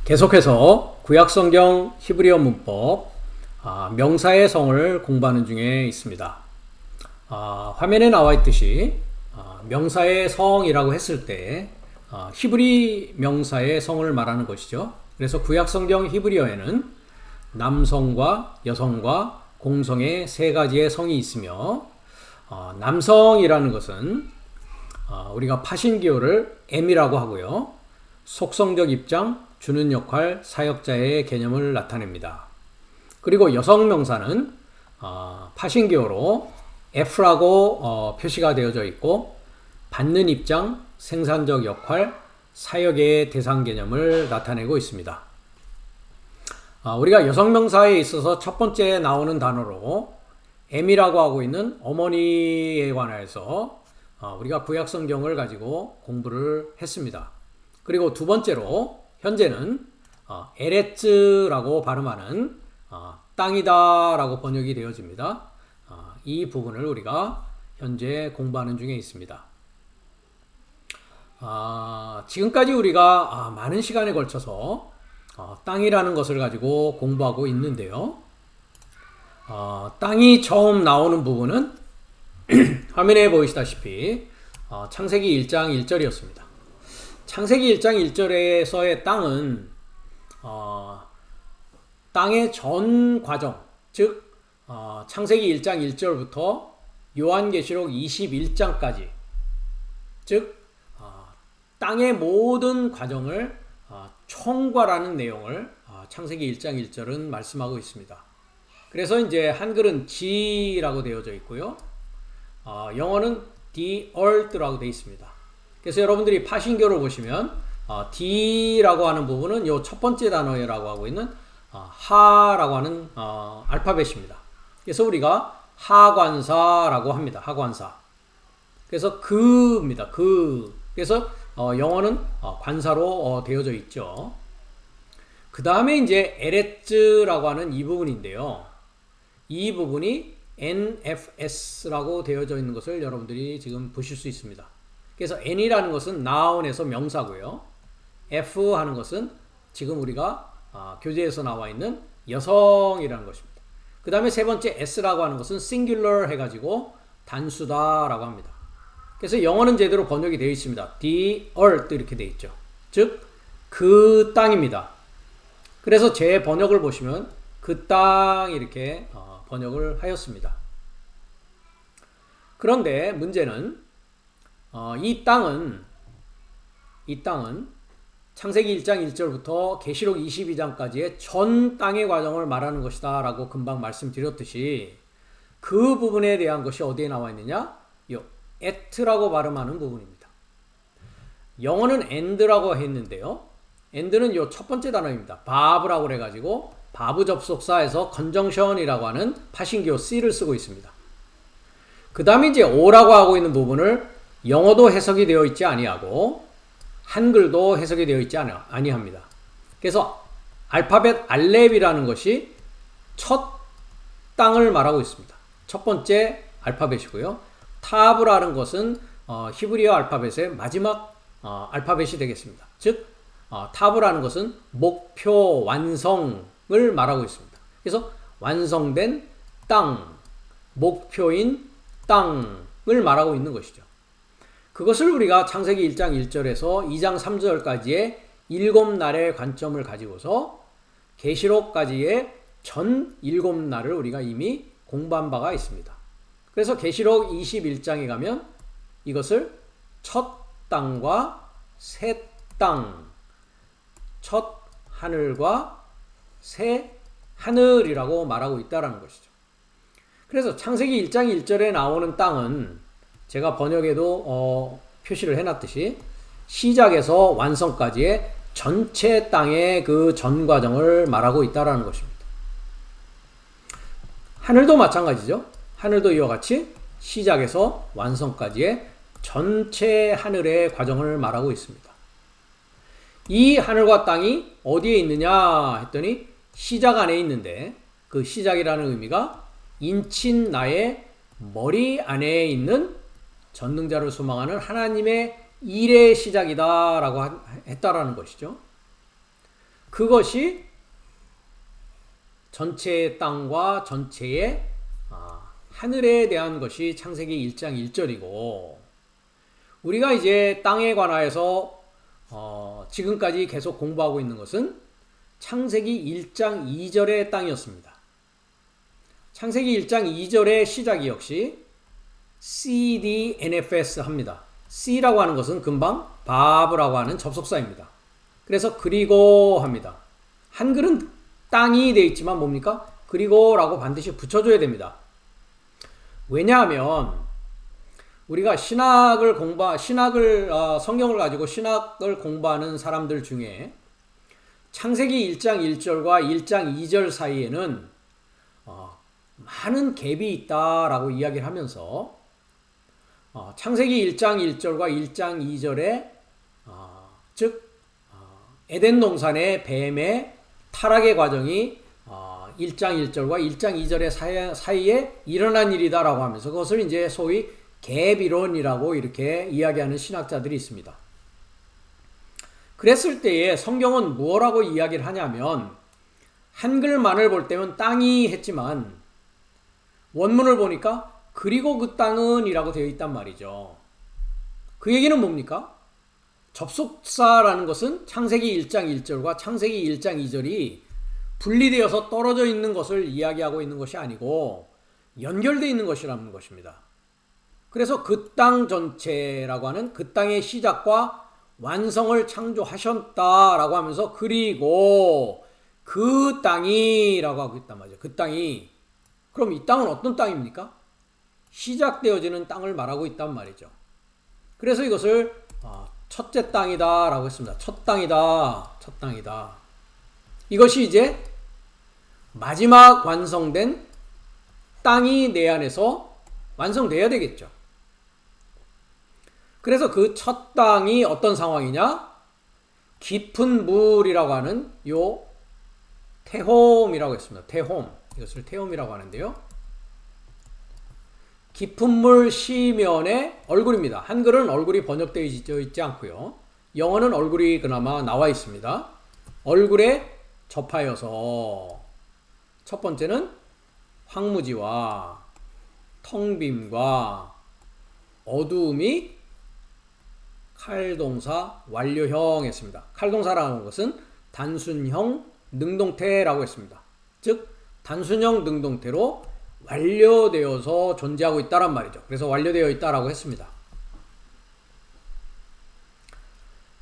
계속해서 구약성경 히브리어 문법 명사의 성을 공부하는 중에 있습니다. 화면에 나와 있듯이 명사의 성이라고 했을 때 히브리 명사의 성을 말하는 것이죠. 그래서 구약성경 히브리어에는 남성과 여성과 공성의 세 가지의 성이 있으며 남성이라는 것은 우리가 파신기호를 M이라고 하고요. 속성적 입장, 주는 역할, 사역자의 개념을 나타냅니다. 그리고 여성 명사는 파신기호로 F라고 표시가 되어져 있고 받는 입장, 생산적 역할, 사역의 대상 개념을 나타내고 있습니다. 우리가 여성 명사에 있어서 첫 번째 나오는 단어로 M이라고 하고 있는 어머니에 관해서 우리가 구약성경을 가지고 공부를 했습니다. 그리고 두 번째로 현재는 에레츠라고 발음하는 땅이다 라고 번역이 되어집니다. 이 부분을 우리가 현재 공부하는 중에 있습니다. 지금까지 우리가 많은 시간에 걸쳐서 땅이라는 것을 가지고 공부하고 있는데요. 땅이 처음 나오는 부분은 화면에 보이시다시피 창세기 1장 1절이었습니다. 창세기 1장 1절에서의 땅은 땅의 전 과정, 즉 창세기 1장 1절부터 요한계시록 21장까지, 즉 땅의 모든 과정을 총괄하는 내용을 창세기 1장 1절은 말씀하고 있습니다. 그래서 이제 한글은 G라고 되어져 있고요. 영어는 the earth라고 되어 있습니다. 그래서 여러분들이 파신교를 보시면 D라고 하는 부분은 요 첫 번째 단어라고 하고 있는 하라고 하는 알파벳입니다. 그래서 우리가 하관사라고 합니다. 하관사. 그래서 그입니다. 그래서 영어는 관사로 되어져 있죠. 그 다음에 이제 에레츠라고 하는 이 부분인데요. 이 부분이 NFS라고 되어져 있는 것을 여러분들이 지금 보실 수 있습니다. 그래서 N이라는 것은 noun에서 명사고요. F 하는 것은 지금 우리가 교재에서 나와 있는 여성이라는 것입니다. 그 다음에 세 번째 S라고 하는 것은 singular 해가지고 단수다라고 합니다. 그래서 영어는 제대로 번역이 되어 있습니다. The earth 이렇게 되어 있죠. 즉, 그 땅입니다. 그래서 제 번역을 보시면 그 땅 이렇게 번역을 하였습니다. 그런데 문제는 이 땅은 창세기 1장 1절부터 계시록 22장까지의 전 땅의 과정을 말하는 것이다 라고 금방 말씀드렸듯이 그 부분에 대한 것이 어디에 나와 있느냐? 이 at라고 발음하는 부분입니다. 영어는 and라고 했는데요. and는 이 첫 번째 단어입니다. 바브라고 해가지고 바브 접속사에서 conjunction이라고 하는 파신기호 C를 쓰고 있습니다. 그 다음에 이제 O라고 하고 있는 부분을 영어도 해석이 되어 있지 아니하고 한글도 해석이 되어 있지 아니합니다. 그래서 알파벳 알렙이라는 것이 첫 땅을 말하고 있습니다. 첫 번째 알파벳이고요. 타브라는 것은 히브리어 알파벳의 마지막 알파벳이 되겠습니다. 즉 타브라는 것은 목표 완성을 말하고 있습니다. 그래서 완성된 땅, 목표인 땅을 말하고 있는 것이죠. 그것을 우리가 창세기 1장 1절에서 2장 3절까지의 7날의 관점을 가지고서 계시록까지의 전 7날을 우리가 이미 공부한 바가 있습니다. 그래서 계시록 21장에 가면 이것을 첫 땅과 새 땅, 첫 하늘과 새 하늘이라고 말하고 있다는 것이죠. 그래서 창세기 1장 1절에 나오는 땅은 제가 번역에도 표시를 해놨듯이 시작에서 완성까지의 전체 땅의 그 전 과정을 말하고 있다는 것입니다. 하늘도 마찬가지죠. 하늘도 이와 같이 시작에서 완성까지의 전체 하늘의 과정을 말하고 있습니다. 이 하늘과 땅이 어디에 있느냐 했더니 시작 안에 있는데 그 시작이라는 의미가 인친 나의 머리 안에 있는 전능자를 소망하는 하나님의 일의 시작이다 라고 했다라는 것이죠. 그것이 전체의 땅과 전체의 하늘에 대한 것이 창세기 1장 1절이고 우리가 이제 땅에 관하여서 지금까지 계속 공부하고 있는 것은 창세기 1장 2절의 땅이었습니다. 창세기 1장 2절의 시작이 역시 CDNFS 합니다. C라고 하는 것은 금방 바브라고 하는 접속사입니다. 그래서 그리고 합니다. 한글은 땅이 되어 있지만 뭡니까? 그리고라고 반드시 붙여줘야 됩니다. 왜냐하면 우리가 성경을 가지고 신학을 공부하는 사람들 중에 창세기 1장 1절과 1장 2절 사이에는 많은 갭이 있다라고 이야기를 하면서 창세기 1장 1절과 1장 2절에 즉 에덴 동산의 뱀의 타락의 과정이 1장 1절과 1장 2절의 사이에 일어난 일이다라고 하면서 그것을 이제 소위 갭 이론이라고 이렇게 이야기하는 신학자들이 있습니다. 그랬을 때에 성경은 뭐라고 이야기를 하냐면 한글만을 볼 때는 땅이 했지만 원문을 보니까 그리고 그 땅은 이라고 되어 있단 말이죠. 그 얘기는 뭡니까? 접속사라는 것은 창세기 1장 1절과 창세기 1장 2절이 분리되어서 떨어져 있는 것을 이야기하고 있는 것이 아니고 연결되어 있는 것이라는 것입니다. 그래서 그 땅 전체라고 하는 그 땅의 시작과 완성을 창조하셨다라고 하면서 그리고 그 땅이라고 하고 있단 말이죠. 그 땅이. 그럼 이 땅은 어떤 땅입니까? 시작되어지는 땅을 말하고 있단 말이죠. 그래서 이것을 첫째 땅이다 라고 했습니다. 첫 땅이다. 첫 땅이다. 이것이 이제 마지막 완성된 땅이 내 안에서 완성되어야 되겠죠. 그래서 그 첫 땅이 어떤 상황이냐? 깊은 물이라고 하는 요 테홈이라고 했습니다. 테홈. 이것을 테홈이라고 하는데요. 깊은 물 시면의 얼굴입니다. 한글은 얼굴이 번역되어 있지 않고요. 영어는 얼굴이 그나마 나와 있습니다. 얼굴에 접하여서 첫 번째는 황무지와 텅빔과 어두움이 칼동사 완료형 했습니다. 칼동사라는 것은 단순형 능동태라고 했습니다. 즉 단순형 능동태로 완료되어서 존재하고 있다란 말이죠. 그래서 완료되어 있다라고 했습니다.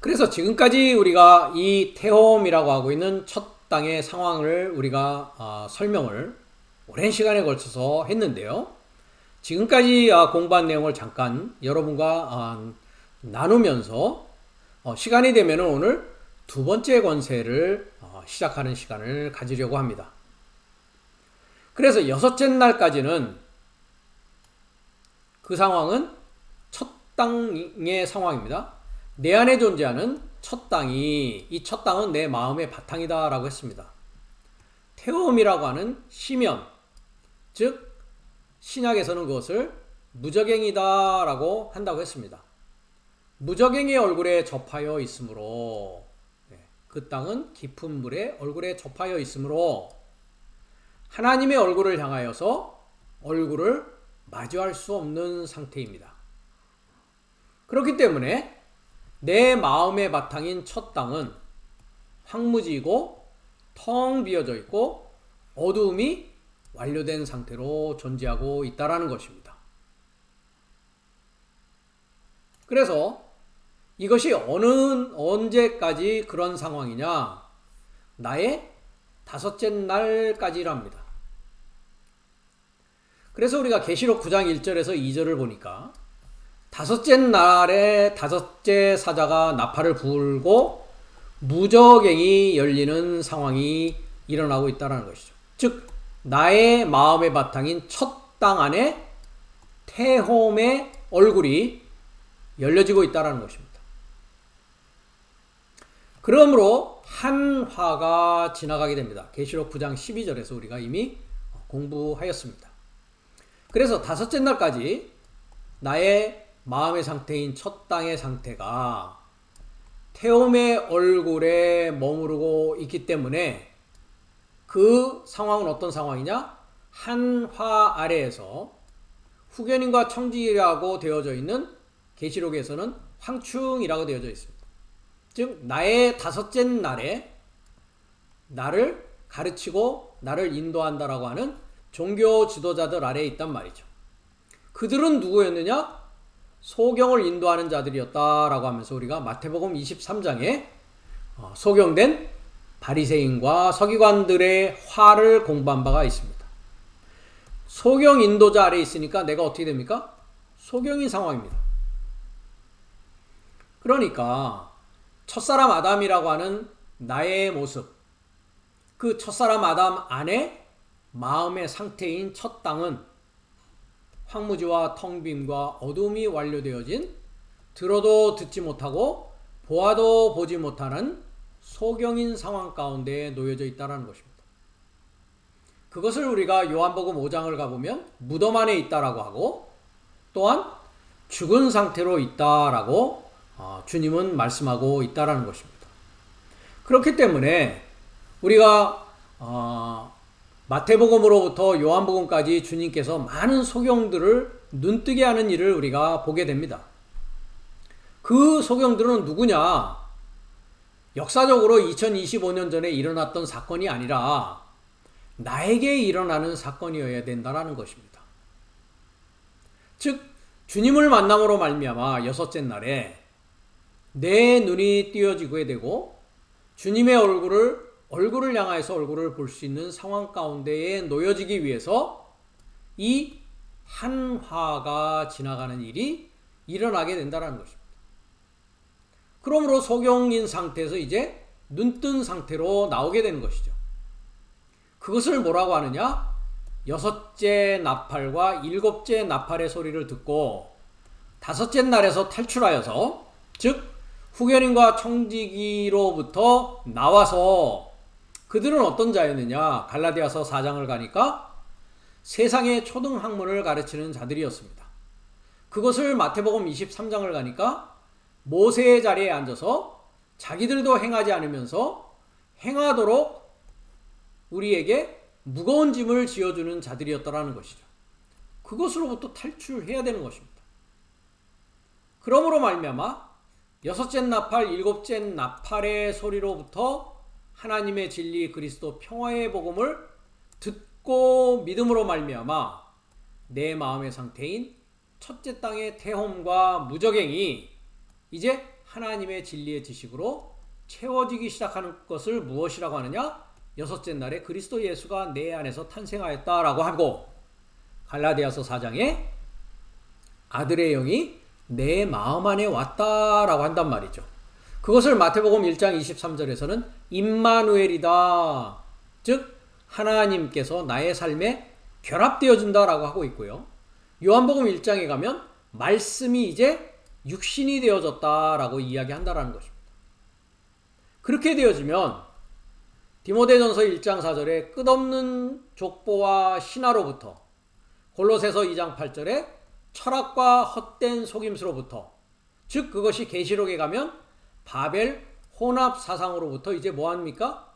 그래서 지금까지 우리가 이 테홈이라고 하고 있는 첫 땅의 상황을 우리가 설명을 오랜 시간에 걸쳐서 했는데요. 지금까지 공부한 내용을 잠깐 여러분과 나누면서 시간이 되면 오늘 두 번째 권세를 시작하는 시간을 가지려고 합니다. 그래서 여섯째 날까지는 그 상황은 첫 땅의 상황입니다. 내 안에 존재하는 첫 땅이 이 첫 땅은 내 마음의 바탕이다 라고 했습니다. 태움이라고 하는 시면 즉 신약에서는 그것을 무저갱이다 라고 한다고 했습니다. 무저갱이의 얼굴에 접하여 있으므로 그 땅은 깊은 물에 얼굴에 접하여 있으므로 하나님의 얼굴을 향하여서 얼굴을 마주할 수 없는 상태입니다. 그렇기 때문에 내 마음의 바탕인 첫 땅은 황무지이고 텅 비어져 있고 어두움이 완료된 상태로 존재하고 있다는 것입니다. 그래서 이것이 언제까지 그런 상황이냐? 나의 다섯째 날까지랍니다. 그래서 우리가 계시록 9장 1절에서 2절을 보니까 다섯째 날에 다섯째 사자가 나팔을 불고 무저갱이 열리는 상황이 일어나고 있다는 것이죠. 즉 나의 마음의 바탕인 첫 땅 안에 태홈의 얼굴이 열려지고 있다는 것입니다. 그러므로 한 화가 지나가게 됩니다. 계시록 9장 12절에서 우리가 이미 공부하였습니다. 그래서 다섯째 날까지 나의 마음의 상태인 첫 땅의 상태가 태움의 얼굴에 머무르고 있기 때문에 그 상황은 어떤 상황이냐? 한 화 아래에서 후견인과 청지기라고 되어져 있는 계시록에서는 황충이라고 되어져 있습니다. 즉 나의 다섯째 날에 나를 가르치고 나를 인도한다라고 하는 종교 지도자들 아래에 있단 말이죠. 그들은 누구였느냐? 소경을 인도하는 자들이었다라고 하면서 우리가 마태복음 23장에 소경된 바리새인과 서기관들의 화를 공부한 바가 있습니다. 소경 인도자 아래에 있으니까 내가 어떻게 됩니까? 소경인 상황입니다. 그러니까 첫사람 아담이라고 하는 나의 모습, 그 첫사람 아담 안에 마음의 상태인 첫 땅은 황무지와 텅빔과 어둠이 완료되어진 들어도 듣지 못하고 보아도 보지 못하는 소경인 상황 가운데 놓여져 있다는 것입니다. 그것을 우리가 요한복음 5장을 가보면 무덤 안에 있다라고 하고 또한 죽은 상태로 있다라고 주님은 말씀하고 있다라는 것입니다. 그렇기 때문에 우리가 마태복음으로부터 요한복음까지 주님께서 많은 소경들을 눈뜨게 하는 일을 우리가 보게 됩니다. 그 소경들은 누구냐? 역사적으로 2025년 전에 일어났던 사건이 아니라 나에게 일어나는 사건이어야 된다는 것입니다. 즉 주님을 만남으로 말미암아 여섯째 날에 내 눈이 띄어지게 되고 주님의 얼굴을 향하여서 얼굴을 볼 수 있는 상황 가운데에 놓여지기 위해서 이 한화가 지나가는 일이 일어나게 된다는 것입니다. 그러므로 소경인 상태에서 이제 눈뜬 상태로 나오게 되는 것이죠. 그것을 뭐라고 하느냐? 여섯째 나팔과 일곱째 나팔의 소리를 듣고 다섯째 날에서 탈출하여서 즉 후견인과 청지기로부터 나와서 그들은 어떤 자였느냐? 갈라디아서 4장을 가니까 세상의 초등학문을 가르치는 자들이었습니다. 그것을 마태복음 23장을 가니까 모세의 자리에 앉아서 자기들도 행하지 않으면서 행하도록 우리에게 무거운 짐을 지어주는 자들이었다라는 것이죠. 그것으로부터 탈출해야 되는 것입니다. 그러므로 말미암아 여섯째 나팔, 일곱째 나팔의 소리로부터 하나님의 진리 그리스도 평화의 복음을 듣고 믿음으로 말미암아 내 마음의 상태인 첫째 땅의 태홈과 무적행이 이제 하나님의 진리의 지식으로 채워지기 시작하는 것을 무엇이라고 하느냐? 여섯째 날에 그리스도 예수가 내 안에서 탄생하였다라고 하고 갈라디아서 4장에 아들의 영이 내 마음 안에 왔다라고 한단 말이죠. 그것을 마태복음 1장 23절에서는 임마누엘이다. 즉 하나님께서 나의 삶에 결합되어진다라고 하고 있고요. 요한복음 1장에 가면 말씀이 이제 육신이 되어졌다라고 이야기한다라는 것입니다. 그렇게 되어지면 디모데전서 1장 4절에 끝없는 족보와 신화로부터 골로새서 2장 8절에 철학과 헛된 속임수로부터 즉 그것이 계시록에 가면 바벨 혼합 사상으로부터 이제 뭐합니까?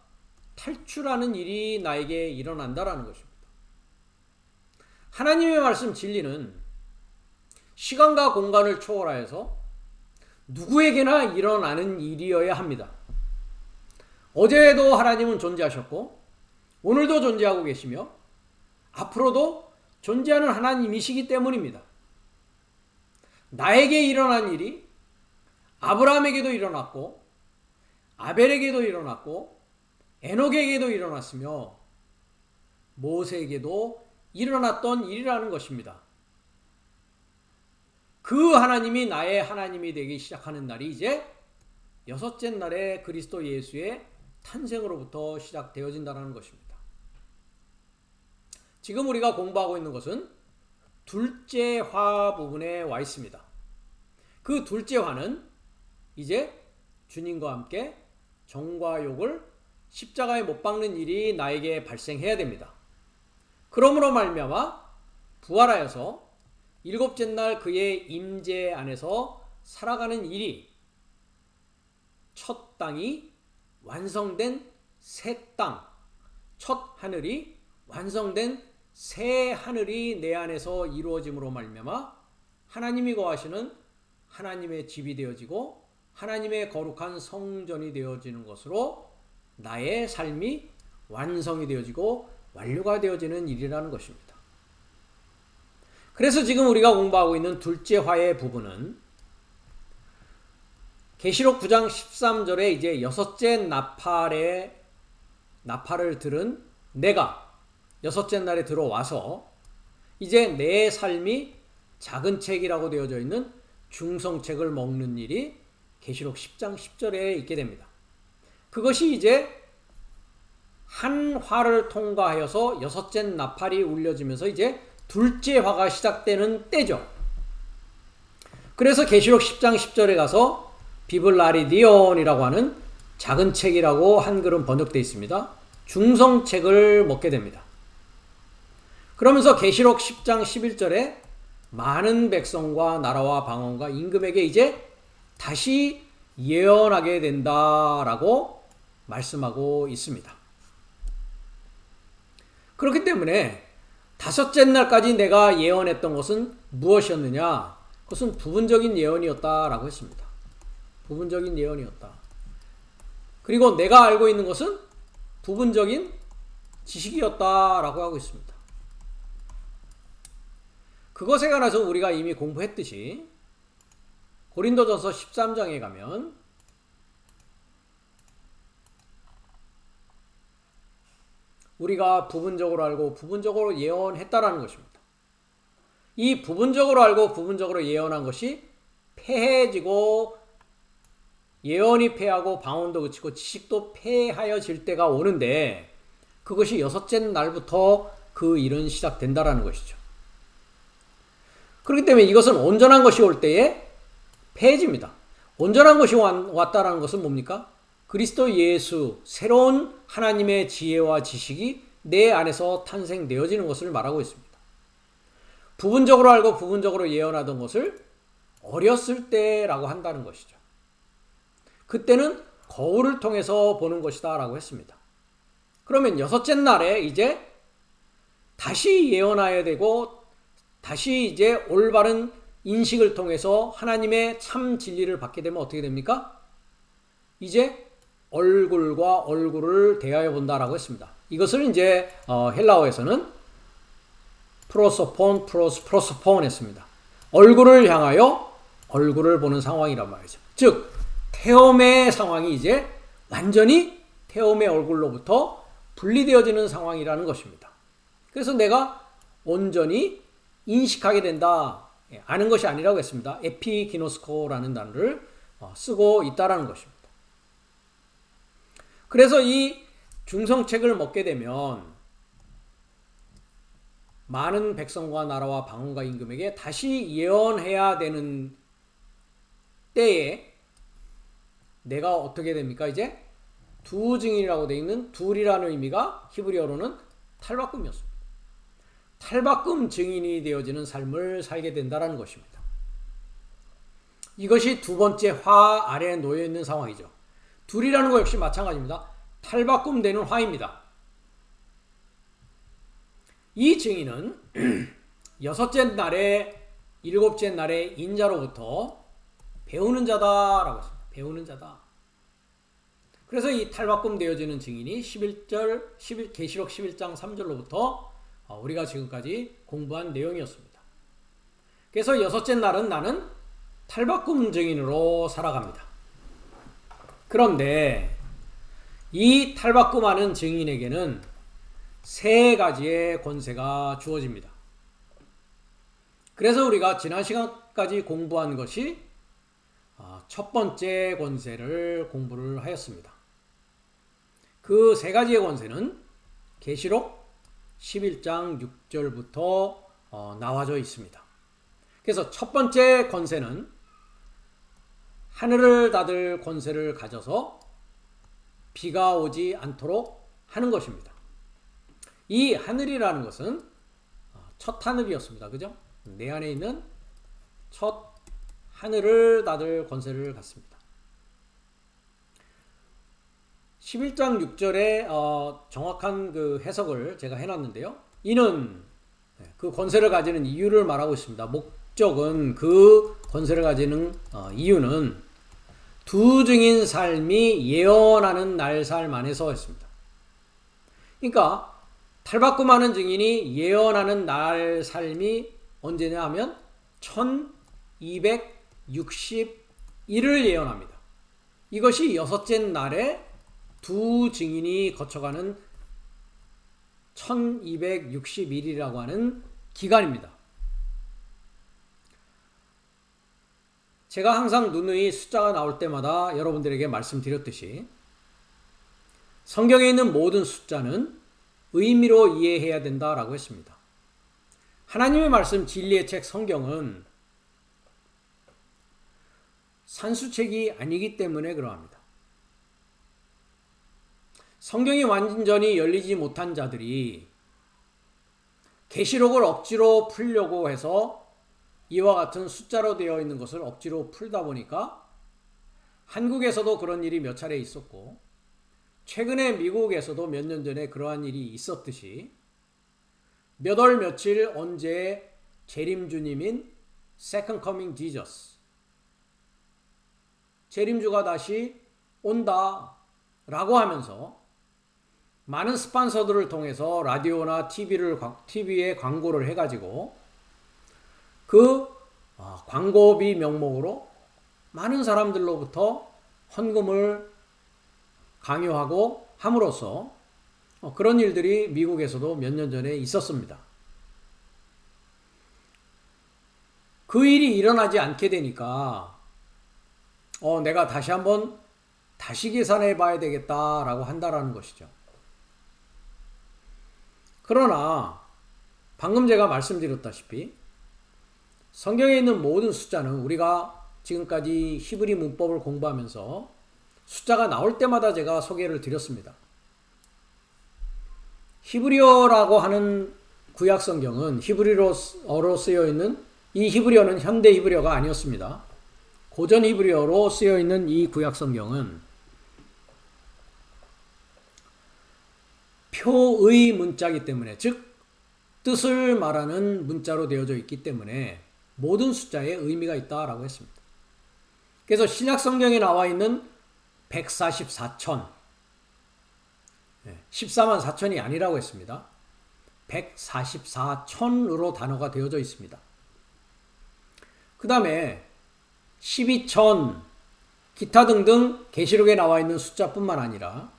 탈출하는 일이 나에게 일어난다라는 것입니다. 하나님의 말씀 진리는 시간과 공간을 초월하여서 누구에게나 일어나는 일이어야 합니다. 어제도 하나님은 존재하셨고 오늘도 존재하고 계시며 앞으로도 존재하는 하나님이시기 때문입니다. 나에게 일어난 일이 아브라함에게도 일어났고 아벨에게도 일어났고 에녹에게도 일어났으며 모세에게도 일어났던 일이라는 것입니다. 그 하나님이 나의 하나님이 되기 시작하는 날이 이제 여섯째 날에 그리스도 예수의 탄생으로부터 시작되어진다는 것입니다. 지금 우리가 공부하고 있는 것은 둘째 화 부분에 와 있습니다. 그 둘째 화는 이제 주님과 함께 정과 욕을 십자가에 못 박는 일이 나에게 발생해야 됩니다. 그러므로 말미암아 부활하여서 일곱째 날 그의 임재 안에서 살아가는 일이 첫 땅이 완성된 새 땅, 첫 하늘이 완성된 새 하늘이 내 안에서 이루어짐으로 말미암아 하나님이 거하시는 하나님의 집이 되어지고 하나님의 거룩한 성전이 되어지는 것으로 나의 삶이 완성이 되어지고 완료가 되어지는 일이라는 것입니다. 그래서 지금 우리가 공부하고 있는 둘째 화의 부분은 계시록 9장 13절에 이제 여섯째 나팔을 들은 내가 여섯째 날에 들어와서 이제 내 삶이 작은 책이라고 되어져 있는 중성책을 먹는 일이 계시록 10장 10절에 있게 됩니다. 그것이 이제 한 화를 통과하여서 여섯째 나팔이 울려지면서 이제 둘째 화가 시작되는 때죠. 그래서 계시록 10장 10절에 가서 비블라리디온이라고 하는 작은 책이라고 한글은 번역되어 있습니다. 중성책을 먹게 됩니다. 그러면서 계시록 10장 11절에 많은 백성과 나라와 방언과 임금에게 이제 다시 예언하게 된다라고 말씀하고 있습니다. 그렇기 때문에 다섯째 날까지 내가 예언했던 것은 무엇이었느냐? 그것은 부분적인 예언이었다라고 했습니다. 부분적인 예언이었다. 그리고 내가 알고 있는 것은 부분적인 지식이었다라고 하고 있습니다. 그것에 관해서 우리가 이미 공부했듯이 고린도전서 13장에 가면 우리가 부분적으로 알고 부분적으로 예언했다라는 것입니다. 이 부분적으로 알고 부분적으로 예언한 것이 패해지고 예언이 패하고 방언도 그치고 지식도 패하여질 때가 오는데 그것이 여섯째 날부터 그 일은 시작된다라는 것이죠. 그렇기 때문에 이것은 온전한 것이 올 때에 패해집니다. 온전한 것이 왔다라는 것은 뭡니까? 그리스도 예수, 새로운 하나님의 지혜와 지식이 내 안에서 탄생되어지는 것을 말하고 있습니다. 부분적으로 알고 부분적으로 예언하던 것을 어렸을 때라고 한다는 것이죠. 그때는 거울을 통해서 보는 것이다 라고 했습니다. 그러면 여섯째 날에 이제 다시 예언해야 되고 다시 이제 올바른 인식을 통해서 하나님의 참 진리를 받게 되면 어떻게 됩니까? 이제 얼굴과 얼굴을 대하여 본다라고 했습니다. 이것을 이제 헬라어에서는 프로소폰 했습니다. 얼굴을 향하여 얼굴을 보는 상황이란 말이죠. 즉 태엄의 상황이 이제 완전히 태엄의 얼굴로부터 분리되어지는 상황이라는 것입니다. 그래서 내가 온전히 인식하게 된다. 아는 것이 아니라고 했습니다. 에피기노스코라는 단어를 쓰고 있다라는 것입니다. 그래서 이 중성책을 먹게 되면 많은 백성과 나라와 방언과 임금에게 다시 예언해야 되는 때에 내가 어떻게 됩니까? 이제 두 증인이라고 되어 있는 둘이라는 의미가 히브리어로는 탈바꿈이었습니다. 탈바꿈 증인이 되어지는 삶을 살게 된다는 것입니다. 이것이 두 번째 화 아래에 놓여 있는 상황이죠. 둘이라는 것 역시 마찬가지입니다. 탈바꿈 되는 화입니다. 이 증인은 여섯째 날에 일곱째 날에 인자로부터 배우는 자다라고 했습니다. 배우는 자다. 그래서 이 탈바꿈 되어지는 증인이 계시록 11장 3절로부터 우리가 지금까지 공부한 내용이었습니다. 그래서 여섯째 날은 나는 탈바꿈 증인으로 살아갑니다. 그런데 이 탈바꿈하는 증인에게는 세 가지의 권세가 주어집니다. 그래서 우리가 지난 시간까지 공부한 것이 첫 번째 권세를 공부를 하였습니다. 그 세 가지의 권세는 계시록 11장 6절부터 나와져 있습니다. 그래서 첫 번째 권세는 하늘을 닫을 권세를 가져서 비가 오지 않도록 하는 것입니다. 이 하늘이라는 것은 첫 하늘이었습니다. 그죠? 내 안에 있는 첫 하늘을 닫을 권세를 갖습니다. 11장 6절에 정확한 그 해석을 제가 해놨는데요. 이는 그 권세를 가지는 이유를 말하고 있습니다. 목적은 그 권세를 가지는 이유는 두 증인 삶이 예언하는 날 삶 안에서 했습니다. 그러니까 탈바꿈하는 증인이 예언하는 날 삶이 언제냐 하면 1261을 예언합니다. 이것이 여섯째 날에 두 증인이 거쳐가는 1261이라고 하는 기간입니다. 제가 항상 누누이 숫자가 나올 때마다 여러분들에게 말씀드렸듯이 성경에 있는 모든 숫자는 의미로 이해해야 된다라고 했습니다. 하나님의 말씀 진리의 책 성경은 산수책이 아니기 때문에 그러합니다. 성경이 완전히 열리지 못한 자들이 계시록을 억지로 풀려고 해서 이와 같은 숫자로 되어 있는 것을 억지로 풀다 보니까 한국에서도 그런 일이 몇 차례 있었고 최근에 미국에서도 몇 년 전에 그러한 일이 있었듯이 몇 월 며칠 언제 재림주님인 Second Coming Jesus 재림주가 다시 온다 라고 하면서 많은 스폰서들을 통해서 라디오나 TV에 광고를 해가지고 그 광고비 명목으로 많은 사람들로부터 헌금을 강요하고 함으로써 그런 일들이 미국에서도 몇 년 전에 있었습니다. 그 일이 일어나지 않게 되니까 내가 다시 한번 다시 계산해 봐야 되겠다라고 한다라는 것이죠. 그러나 방금 제가 말씀드렸다시피 성경에 있는 모든 숫자는 우리가 지금까지 히브리 문법을 공부하면서 숫자가 나올 때마다 제가 소개를 드렸습니다. 히브리어라고 하는 구약 성경은 히브리어로 쓰여 있는 이 히브리어는 현대 히브리어가 아니었습니다. 고전 히브리어로 쓰여 있는 이 구약 성경은 표의 문자이기 때문에, 즉 뜻을 말하는 문자로 되어져 있기 때문에 모든 숫자에 의미가 있다라고 했습니다. 그래서 신약 성경에 나와 있는 144천 14만 4천이 아니라고 했습니다. 144천으로 단어가 되어져 있습니다. 그 다음에 12천 기타 등등 계시록에 나와 있는 숫자뿐만 아니라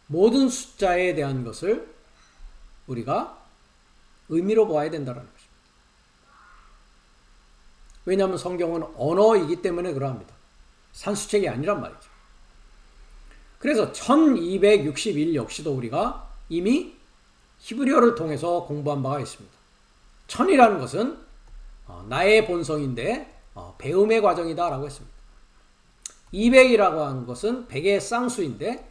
모든 숫자에 대한 것을 우리가 의미로 보아야 된다는 것입니다. 왜냐하면 성경은 언어이기 때문에 그러합니다. 산수책이 아니란 말이죠. 그래서 1261 역시도 우리가 이미 히브리어를 통해서 공부한 바가 있습니다. 천이라는 것은 나의 본성인데 배움의 과정이다 라고 했습니다. 200이라고 하는 것은 100의 쌍수인데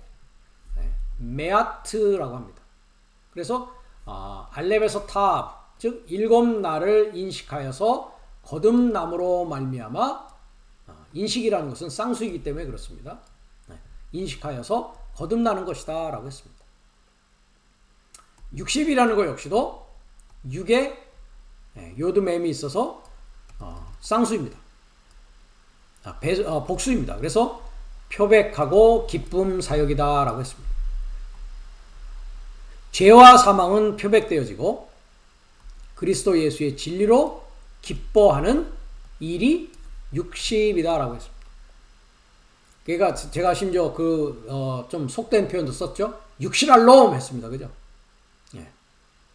메아트라고 합니다. 그래서 알렙에서 탑, 즉 일곱 날을 인식하여서 거듭남으로 말미암아 인식이라는 것은 쌍수이기 때문에 그렇습니다. 인식하여서 거듭나는 것이다 라고 했습니다. 60이라는 것 역시도 6에 요드맴이 있어서 쌍수입니다. 복수입니다. 그래서 표백하고 기쁨 사역이다 라고 했습니다. 죄와 사망은 표백되어지고 그리스도 예수의 진리로 기뻐하는 일이 60이다 라고 했습니다. 그러니까 제가 심지어 좀 속된 표현도 썼죠. 육신알롬 했습니다. 그죠?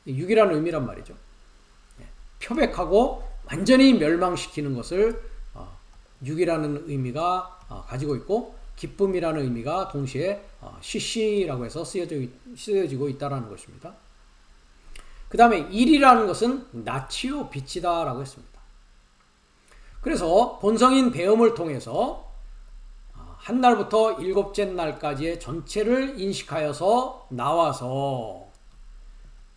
6이라는 의미란 말이죠. 표백하고 완전히 멸망시키는 것을 6이라는 의미가 가지고 있고 기쁨이라는 의미가 동시에 시시라고 해서 쓰여지고 있다는 것입니다. 그 다음에 1이라는 것은 낯이요 빛이다 라고 했습니다. 그래서 본성인 배움을 통해서 한 날부터 일곱째 날까지의 전체를 인식하여서 나와서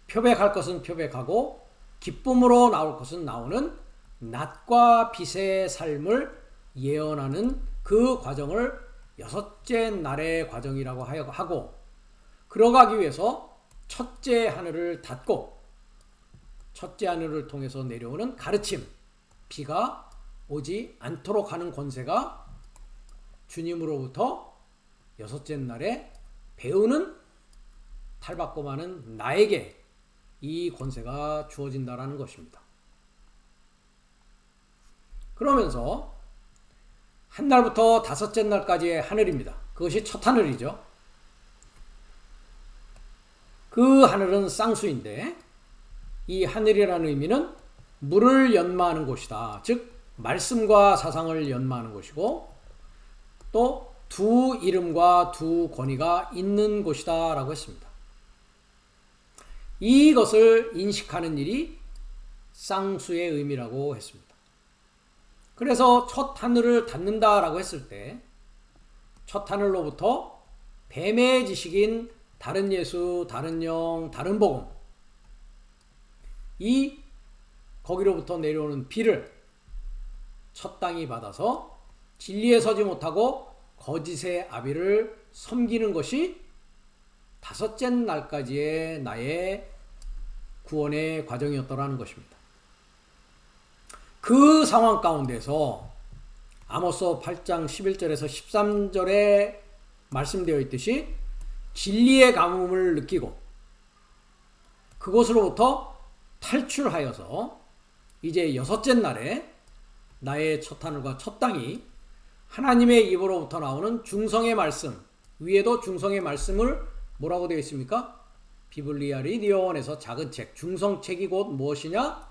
표백할 것은 표백하고 기쁨으로 나올 것은 나오는 낮과 빛의 삶을 예언하는 그 과정을 여섯째 날의 과정이라고 하고, 그러가기 위해서 첫째 하늘을 닫고 첫째 하늘을 통해서 내려오는 가르침, 비가 오지 않도록 하는 권세가 주님으로부터 여섯째 날에 배우는 탈바꿈하는 나에게 이 권세가 주어진다라는 것입니다. 그러면서 한 날부터 다섯째 날까지의 하늘입니다. 그것이 첫 하늘이죠. 그 하늘은 쌍수인데 이 하늘이라는 의미는 물을 연마하는 곳이다. 즉 말씀과 사상을 연마하는 곳이고 또 두 이름과 두 권위가 있는 곳이다 라고 했습니다. 이것을 인식하는 일이 쌍수의 의미라고 했습니다. 그래서 첫 하늘을 닫는다 라고 했을 때 첫 하늘로부터 뱀의 지식인 다른 예수, 다른 영, 다른 복음, 이 거기로부터 내려오는 비를 첫 땅이 받아서 진리에 서지 못하고 거짓의 아비를 섬기는 것이 다섯째 날까지의 나의 구원의 과정이었더라는 것입니다. 그 상황 가운데서 아모스 8장 11절에서 13절에 말씀되어 있듯이 진리의 가뭄을 느끼고 그곳으로부터 탈출하여서 이제 여섯째 날에 나의 첫 하늘과 첫 땅이 하나님의 입으로부터 나오는 중성의 말씀, 위에도 중성의 말씀을 뭐라고 되어 있습니까? 비블리아 리디온에서 작은 책, 중성책이 곧 무엇이냐?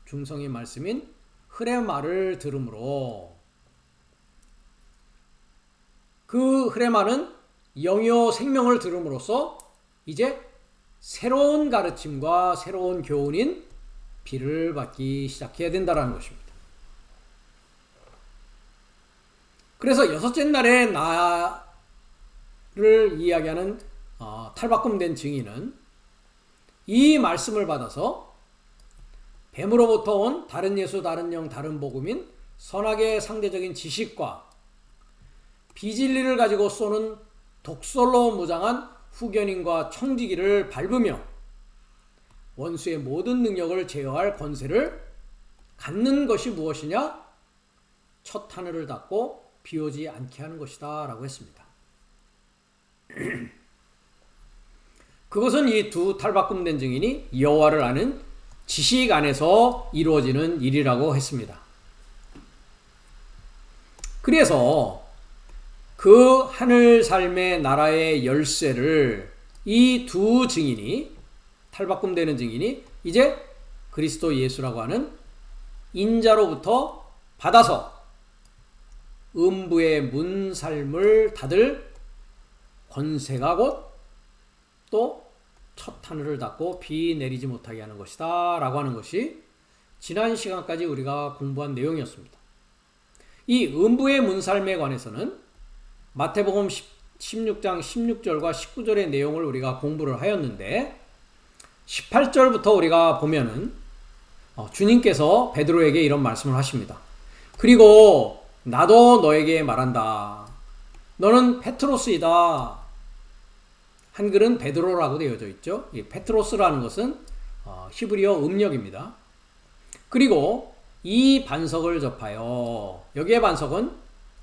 중성의 말씀인 흐레마를 들음으로, 그 흐레마는 영이요 생명을 들음으로써 이제 새로운 가르침과 새로운 교훈인 비를 받기 시작해야 된다는 것입니다. 그래서 여섯째 날에 나를 이야기하는 탈바꿈된 증인은 이 말씀을 받아서 뱀으로부터 온 다른 예수, 다른 영, 다른 복음인 선악의 상대적인 지식과 비진리를 가지고 쏘는 독설로 무장한 후견인과 청지기를 밟으며 원수의 모든 능력을 제어할 권세를 갖는 것이 무엇이냐? 첫 하늘을 닫고 비오지 않게 하는 것이다 라고 했습니다. 그것은 이 두 탈바꿈된 증인이 여호와를 아는 지식 안에서 이루어지는 일이라고 했습니다. 그래서 그 하늘 삶의 나라의 열쇠를 이 두 증인이, 탈바꿈되는 증인이 이제 그리스도 예수라고 하는 인자로부터 받아서 음부의 문 삶을 닫을 권세가 곧 또 첫 하늘을 닫고 비 내리지 못하게 하는 것이다 라고 하는 것이 지난 시간까지 우리가 공부한 내용이었습니다. 이 음부의 문 삶에 관해서는 마태복음 16장 16절과 19절의 내용을 우리가 공부를 하였는데 18절부터 우리가 보면은 주님께서 베드로에게 이런 말씀을 하십니다. 그리고 나도 너에게 말한다. 너는 페트로스이다. 한글은 베드로라고 되어져 있죠. 이 페트로스라는 것은 히브리어 음력입니다. 그리고 이 반석을 접하여, 여기에 반석은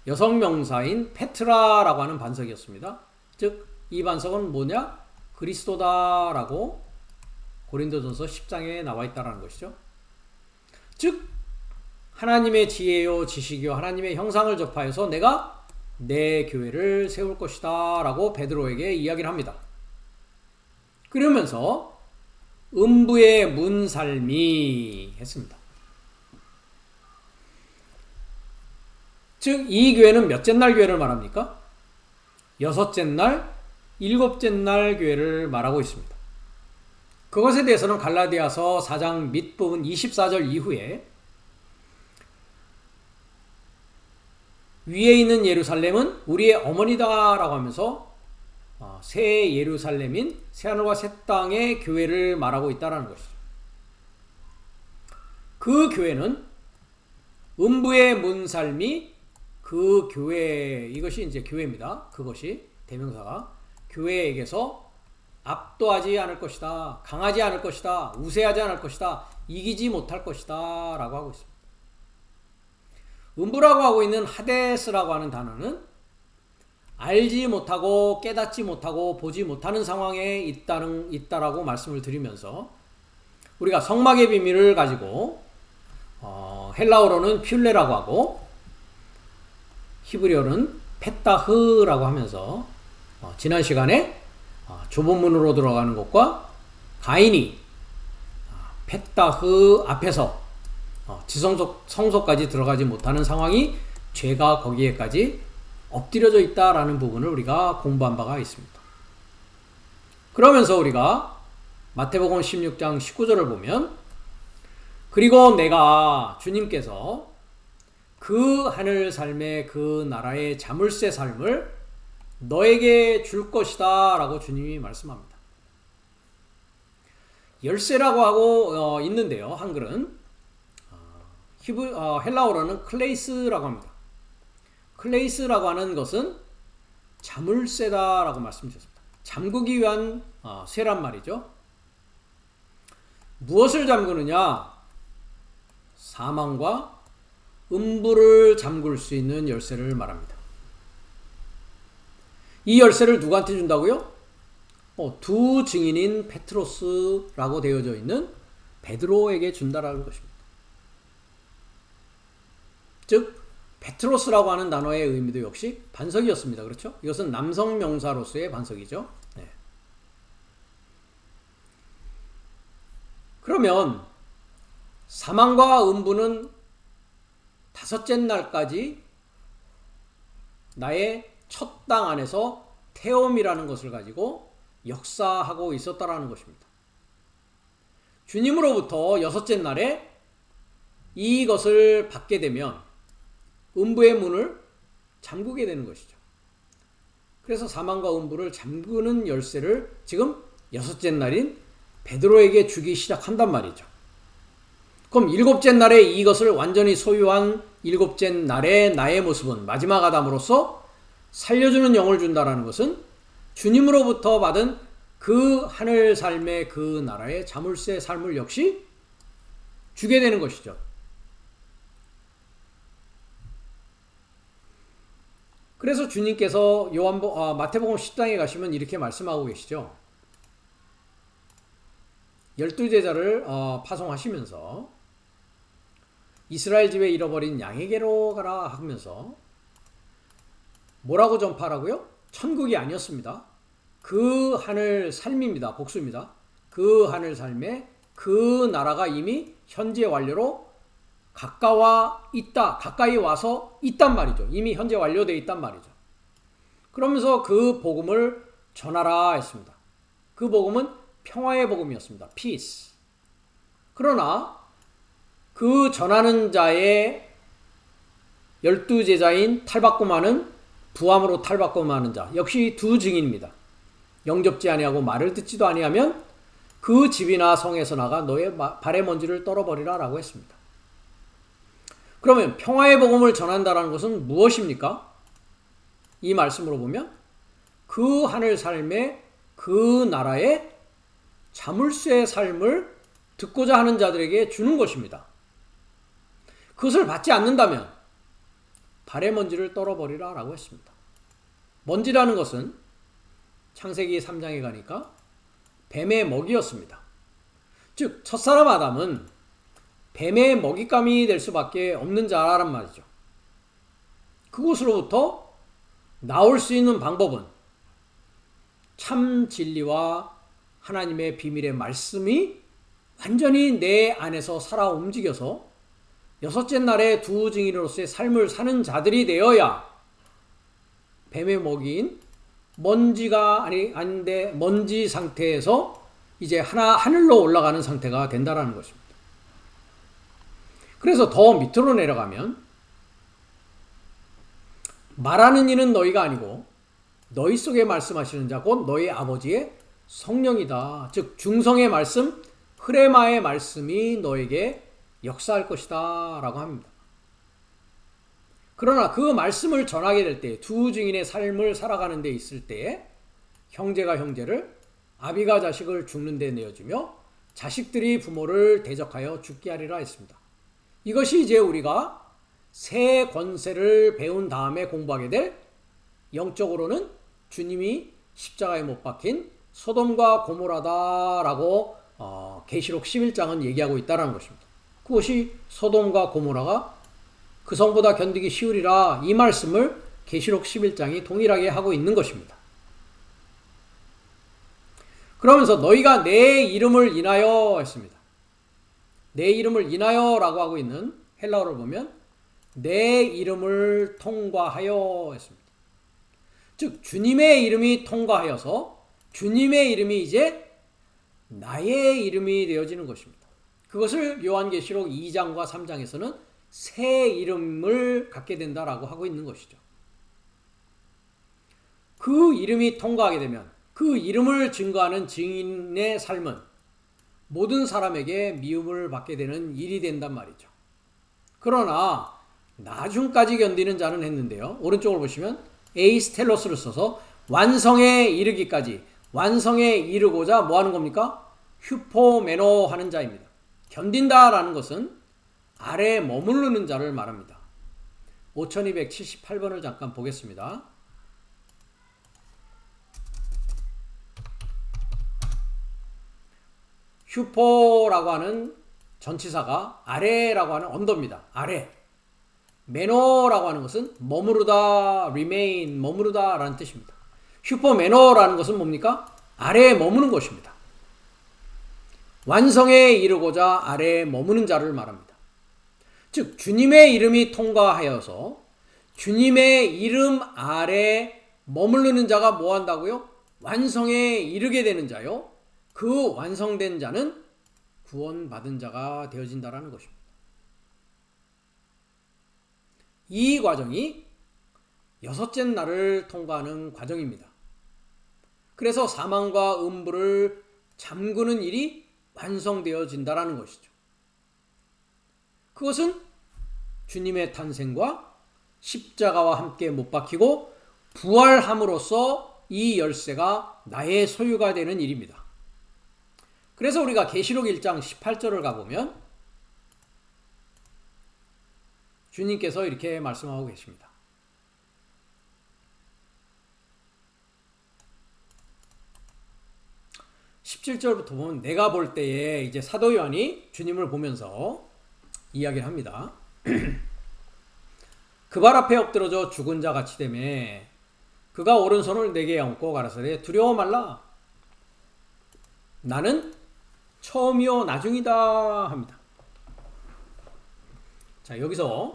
여성 명사인 페트라라고 하는 반석이었습니다. 즉 이 반석은 뭐냐? 그리스도다라고 고린도전서 10장에 나와 있다는 것이죠. 즉 하나님의 지혜요 지식이요 하나님의 형상을 접하여서 내가 내 교회를 세울 것이다 라고 베드로에게 이야기를 합니다. 그러면서 음부의 문 삶이 했습니다. 즉 이 교회는 몇째 날 교회를 말합니까? 여섯째 날, 일곱째 날 교회를 말하고 있습니다. 그것에 대해서는 갈라디아서 4장 밑부분 24절 이후에 위에 있는 예루살렘은 우리의 어머니다라고 하면서 새 예루살렘인 새하늘과 새 땅의 교회를 말하고 있다는 것이죠. 그 교회는 음부의 문 삶이 그 교회, 이것이 이제 교회입니다. 그것이 대명사가 교회에게서 압도하지 않을 것이다. 강하지 않을 것이다. 우세하지 않을 것이다. 이기지 못할 것이다. 라고 하고 있습니다. 음부라고 하고 있는 하데스라고 하는 단어는 알지 못하고 깨닫지 못하고 보지 못하는 상황에 있다라고 말씀을 드리면서 우리가 성막의 비밀을 가지고 헬라어로는 퓰레라고 하고 히브리어는 페타흐라고 하면서 지난 시간에 좁은 문으로 들어가는 것과 가인이 페타흐 앞에서 성소까지 들어가지 못하는 상황이 죄가 거기에까지 엎드려져 있다라는 부분을 우리가 공부한 바가 있습니다. 그러면서 우리가 마태복음 16장 19절을 보면 그리고 내가 주님께서 그 하늘 삶의 그 나라의 자물쇠 삶을 너에게 줄 것이다 라고 주님이 말씀합니다. 열쇠라고 하고 있는데요. 한글은 헬라어로는 클레이스라고 합니다. 클레이스라고 하는 것은 자물쇠다라고 말씀드렸습니다. 잠그기 위한 쇠란 말이죠. 무엇을 잠그느냐? 사망과 음부를 잠글 수 있는 열쇠를 말합니다. 이 열쇠를 누구한테 준다고요? 두 증인인 페트로스라고 되어져 있는 베드로에게 준다라는 것입니다. 즉 페트로스라고 하는 단어의 의미도 역시 반석이었습니다. 그렇죠? 이것은 남성 명사로서의 반석이죠. 네. 그러면 사망과 음부는 다섯째 날까지 나의 첫 땅 안에서 태움이라는 것을 가지고 역사하고 있었다라는 것입니다. 주님으로부터 여섯째 날에 이것을 받게 되면 음부의 문을 잠그게 되는 것이죠. 그래서 사망과 음부를 잠그는 열쇠를 지금 여섯째 날인 베드로에게 주기 시작한단 말이죠. 그럼 일곱째 날에 이것을 완전히 소유한 일곱째 날의 나의 모습은 마지막 아담으로서 살려주는 영을 준다라는 것은 주님으로부터 받은 그 하늘 삶의 그 나라의 자물쇠 삶을 역시 주게 되는 것이죠. 그래서 주님께서 마태복음 10장에 가시면 이렇게 말씀하고 계시죠. 12제자를 파송하시면서 이스라엘 집에 잃어버린 양에게로 가라 하면서 뭐라고 전파하라고요? 천국이 아니었습니다. 그 하늘 삶입니다. 복수입니다. 그 하늘 삶에 그 나라가 이미 현재 완료로 가까이 와서 있단 말이죠. 이미 현재 완료되어 있단 말이죠. 그러면서 그 복음을 전하라 했습니다. 그 복음은 평화의 복음이었습니다. peace. 그러나 그 전하는 자의 12제자인 탈바꿈하는 부함으로 탈바꿈하는 자 역시 두 증인입니다. 영접지 아니하고 말을 듣지도 아니하면 그 집이나 성에서 나가 너의 발의 먼지를 떨어버리라 라고 했습니다. 그러면 평화의 복음을 전한다는 것은 무엇입니까? 이 말씀으로 보면 그 하늘 삶의 그 나라의 자물쇠의 삶을 듣고자 하는 자들에게 주는 것입니다. 그것을 받지 않는다면 발의 먼지를 떨어버리라 라고 했습니다. 먼지라는 것은 창세기 3장에 가니까 뱀의 먹이였습니다. 즉 첫사람 아담은 뱀의 먹잇감이 될 수밖에 없는 자란 말이죠. 그곳으로부터 나올 수 있는 방법은 참 진리와 하나님의 비밀의 말씀이 완전히 내 안에서 살아 움직여서 여섯째 날에 두 증인으로서의 삶을 사는 자들이 되어야 뱀의 먹이인 먼지가 아닌데 먼지 상태에서 이제 하늘로 올라가는 상태가 된다라는 것입니다. 그래서 더 밑으로 내려가면 말하는 이는 너희가 아니고 너희 속에 말씀하시는 자 곧 너희 아버지의 성령이다. 즉 중성의 말씀, 흐레마의 말씀이 너에게 역사할 것이다 라고 합니다. 그러나 그 말씀을 전하게 될 때, 두 증인의 삶을 살아가는 데 있을 때 형제가 형제를, 아비가 자식을 죽는 데 내어주며 자식들이 부모를 대적하여 죽게 하리라 했습니다. 이것이 이제 우리가 새 권세를 배운 다음에 공부하게 될, 영적으로는 주님이 십자가에 못 박힌 소돔과 고모라다라고 계시록 11장은 얘기하고 있다는 것입니다. 그것이 소돔과 고모라가 그 성보다 견디기 쉬우리라, 이 말씀을 계시록 11장이 동일하게 하고 있는 것입니다. 그러면서 너희가 내 이름을 인하여 했습니다. 내 이름을 인하여 라고 하고 있는 헬라어를 보면 내 이름을 통과하여 했습니다. 즉 주님의 이름이 통과하여서 주님의 이름이 이제 나의 이름이 되어지는 것입니다. 그것을 요한계시록 2장과 3장에서는 새 이름을 갖게 된다라고 하고 있는 것이죠. 그 이름이 통과하게 되면 그 이름을 증거하는 증인의 삶은 모든 사람에게 미움을 받게 되는 일이 된단 말이죠. 그러나 나중까지 견디는 자는 했는데요. 오른쪽을 보시면 에이스텔로스를 써서 완성에 이르기까지, 완성에 이르고자 뭐 하는 겁니까? 휴포메노 하는 자입니다. 견딘다라는 것은 아래에 머무르는 자를 말합니다. 5278번을 잠깐 보겠습니다. 휴포라고 하는 전치사가 아래라고 하는 언더입니다. 아래. 매너라고 하는 것은 머무르다, remain, 머무르다 라는 뜻입니다. 휴포매너라는 것은 뭡니까? 아래에 머무는 것입니다. 완성에 이르고자 아래에 머무는 자를 말합니다. 즉 주님의 이름이 통과하여서 주님의 이름 아래 머무르는 자가 뭐 한다고요? 완성에 이르게 되는 자요. 그 완성된 자는 구원받은 자가 되어진다라는 것입니다. 이 과정이 여섯째 날을 통과하는 과정입니다. 그래서 사망과 음부를 잠그는 일이 완성되어진다라는 것이죠. 그것은 주님의 탄생과 십자가와 함께 못 박히고 부활함으로써 이 열쇠가 나의 소유가 되는 일입니다. 그래서 우리가 계시록 1장 18절을 가보면 주님께서 이렇게 말씀하고 계십니다. (17절부터) 보면 내가 볼 때에 이제 사도 요한이 주님을 보면서 이야기를 합니다. 그 발 앞에 엎드러져 죽은 자 같이 되매 그가 오른손을 내게 얹고 가라사대 두려워 말라. 나는 처음이요 나중이다 합니다. 자, 여기서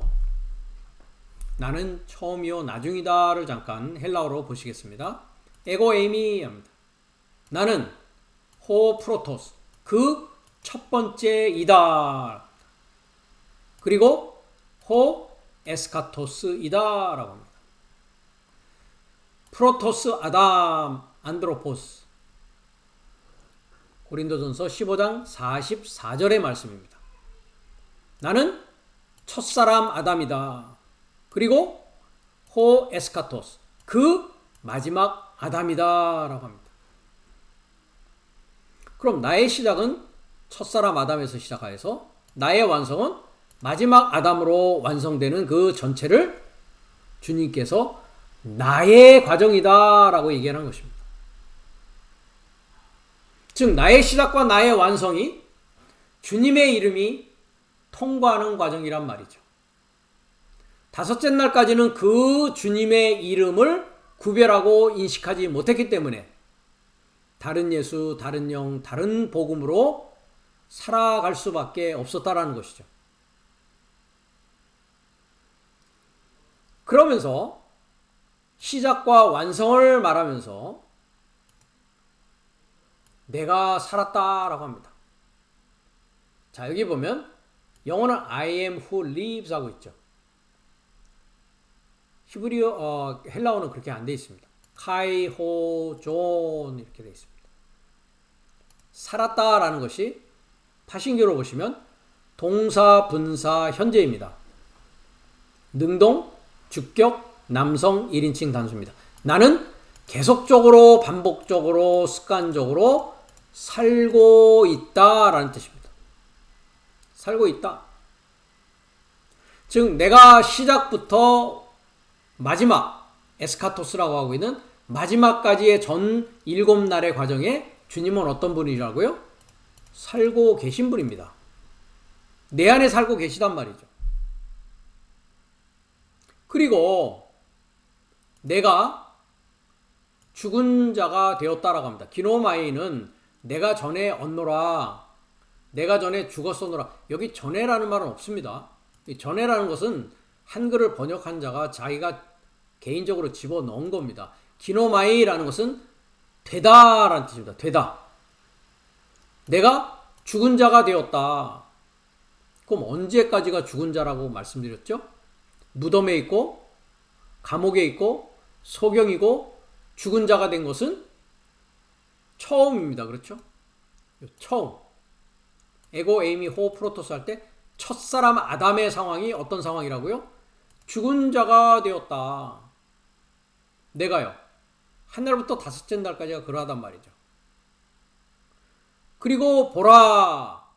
나는 처음이요 나중이다를 잠깐 헬라어로 보시겠습니다. 에고 에이미 합니다. 나는 호 프로토스, 그 첫 번째이다. 그리고 호 에스카토스이다 라고 합니다. 프로토스 아담 안드로포스. 고린도전서 15장 44절의 말씀입니다. 나는 첫사람 아담이다. 그리고 호 에스카토스, 그 마지막 아담이다 라고 합니다. 그럼 나의 시작은 첫사람 아담에서 시작하여서 나의 완성은 마지막 아담으로 완성되는 그 전체를 주님께서 나의 과정이다 라고 얘기하는 것입니다. 즉 나의 시작과 나의 완성이 주님의 이름이 통과하는 과정이란 말이죠. 다섯째 날까지는 그 주님의 이름을 구별하고 인식하지 못했기 때문에 다른 예수, 다른 영, 다른 복음으로 살아갈 수밖에 없었다라는 것이죠. 그러면서 시작과 완성을 말하면서 내가 살았다라고 합니다. 자, 여기 보면 영어는 I am who lives 하고 있죠. 히브리어, 헬라어는 그렇게 안 되어 있습니다. 카이, 호, 존 이렇게 되어 있습니다. 살았다라는 것이 파신교로 보시면 동사, 분사, 현재입니다. 능동, 주격 남성 1인칭 단수입니다. 나는 계속적으로 반복적으로 습관적으로 살고 있다라는 뜻입니다. 살고 있다. 즉 내가 시작부터 마지막 에스카토스라고 하고 있는 마지막까지의 전 7날의 과정에 주님은 어떤 분이라고요? 살고 계신 분입니다. 내 안에 살고 계시단 말이죠. 그리고 내가 죽은 자가 되었다라고 합니다. 기노마이는 내가 전에 얻노라, 내가 전에 죽었었노라. 여기 전에라는 말은 없습니다. 전에라는 것은 한글을 번역한 자가 자기가 개인적으로 집어넣은 겁니다. 기노마이라는 것은 되다라는 뜻입니다. 되다. 내가 죽은 자가 되었다. 그럼 언제까지가 죽은 자라고 말씀드렸죠? 무덤에 있고 감옥에 있고 소경이고 죽은 자가 된 것은 처음입니다. 그렇죠? 처음. 에고 에이미 호 프로토스 할 때 첫사람 아담의 상황이 어떤 상황이라고요? 죽은 자가 되었다. 내가요. 한 날부터 다섯째 날까지가 그러하단 말이죠. 그리고 보라.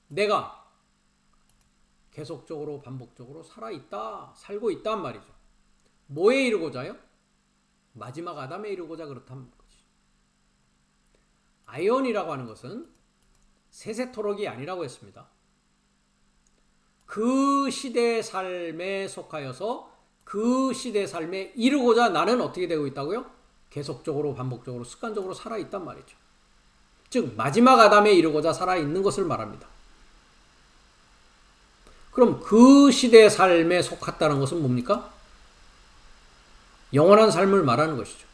내가 계속적으로 반복적으로 살아있다. 살고 있단 말이죠. 뭐에 이르고자요? 마지막 아담에 이르고자 그렇다는 거지. 아이언이라고 하는 것은 세세토록이 아니라고 했습니다. 그 시대의 삶에 속하여서 그 시대의 삶에 이르고자 나는 어떻게 되고 있다고요? 계속적으로 반복적으로 습관적으로 살아있단 말이죠. 즉 마지막 아담에 이르고자 살아있는 것을 말합니다. 그럼 그 시대의 삶에 속했다는 것은 뭡니까? 영원한 삶을 말하는 것이죠.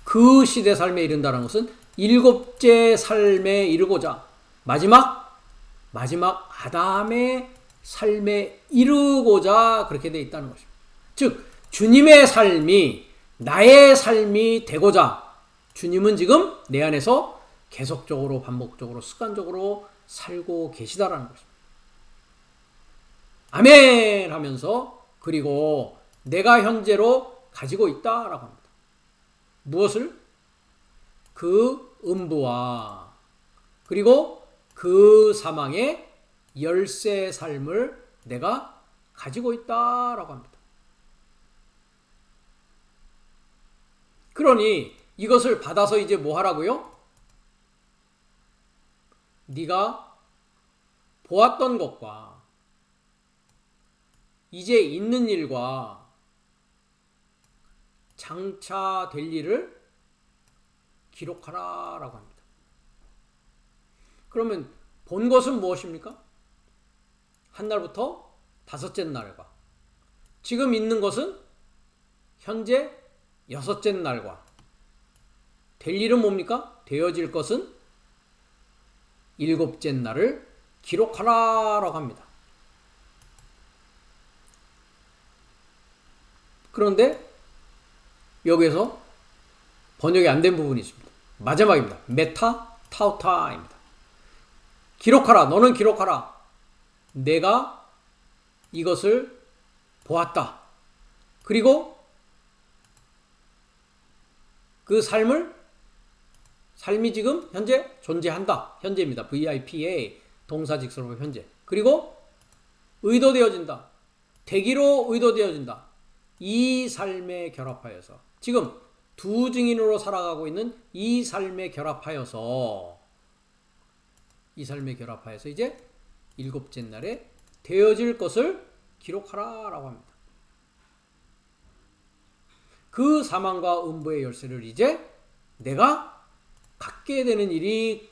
그 시대 삶에 이른다는 것은 일곱째 삶에 이르고자 마지막 아담의 삶에 이르고자 그렇게 되어 있다는 것입니다. 즉 주님의 삶이 나의 삶이 되고자 주님은 지금 내 안에서 계속적으로 반복적으로 습관적으로 살고 계시다라는 것입니다. 아멘 하면서 그리고 내가 현재로 가지고 있다라고 합니다. 무엇을? 그 음부와 그리고 그 사망의 열쇠의 삶을 내가 가지고 있다라고 합니다. 그러니 이것을 받아서 이제 뭐 하라고요? 네가 보았던 것과 이제 있는 일과 장차 될 일을 기록하라라고 합니다. 그러면 본 것은 무엇입니까? 한 날부터 다섯째 날과 지금 있는 것은 현재 여섯째 날과 될 일은 뭡니까? 되어질 것은 일곱째 날을 기록하라라고 합니다. 그런데 여기에서 번역이 안 된 부분이 있습니다. 마지막입니다. 메타 타우타입니다. 기록하라. 너는 기록하라. 내가 이것을 보았다. 그리고 그 삶이 지금 현재 존재한다. 현재입니다. VIPA 동사직설법 현재. 그리고 의도되어진다. 되기로 의도되어진다. 이 삶에 결합하여서 지금 두 증인으로 살아가고 있는 이 삶에 결합하여서 이제 일곱째 날에 되어질 것을 기록하라라고 합니다. 그 사망과 음부의 열쇠를 이제 내가 갖게 되는 일이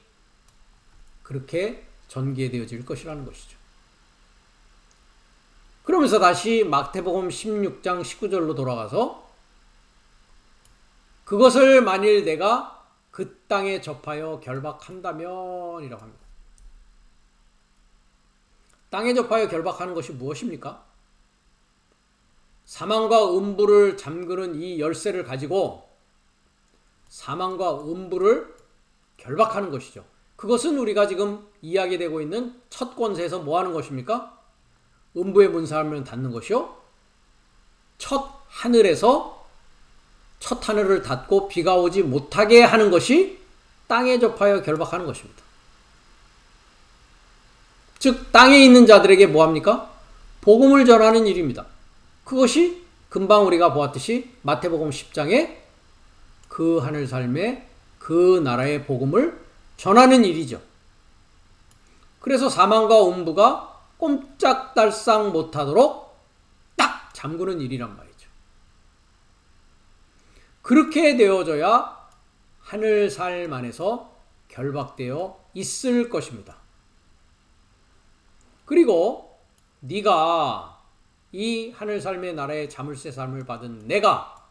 그렇게 전개되어질 것이라는 것이죠. 그러면서 다시 마태복음 16장 19절로 돌아가서 그것을 만일 내가 그 땅에 접하여 결박한다면 이라고 합니다. 땅에 접하여 결박하는 것이 무엇입니까? 사망과 음부를 잠그는 이 열쇠를 가지고 사망과 음부를 결박하는 것이죠. 그것은 우리가 지금 이야기되고 있는 첫 권세에서 뭐 하는 것입니까? 음부의 문사람을 닫는 것이요. 첫 하늘을 닫고 비가 오지 못하게 하는 것이 땅에 접하여 결박하는 것입니다. 즉 땅에 있는 자들에게 뭐합니까? 복음을 전하는 일입니다. 그것이 금방 우리가 보았듯이 마태복음 10장에 그 하늘 삶에 그 나라의 복음을 전하는 일이죠. 그래서 사망과 음부가 꼼짝달싹 못하도록 딱 잠그는 일이란 말이죠. 그렇게 되어져야 하늘 삶 안에서 결박되어 있을 것입니다. 그리고 네가 이 하늘 삶의 나라의 자물쇠 삶을 받은 내가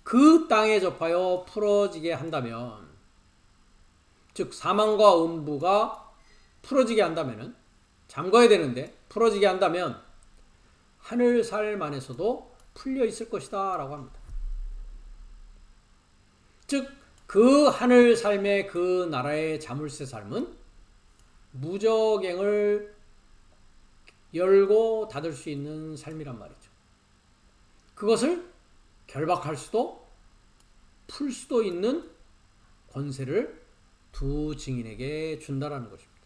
그 땅에 접하여 풀어지게 한다면, 즉 사망과 음부가 풀어지게 한다면은, 잠가야 되는데 풀어지게 한다면 하늘 삶 안에서도 풀려 있을 것이다 라고 합니다. 즉 그 하늘 삶의 그 나라의 자물쇠 삶은 무저갱을 열고 닫을 수 있는 삶이란 말이죠. 그것을 결박할 수도 풀 수도 있는 권세를 두 증인에게 준다라는 것입니다.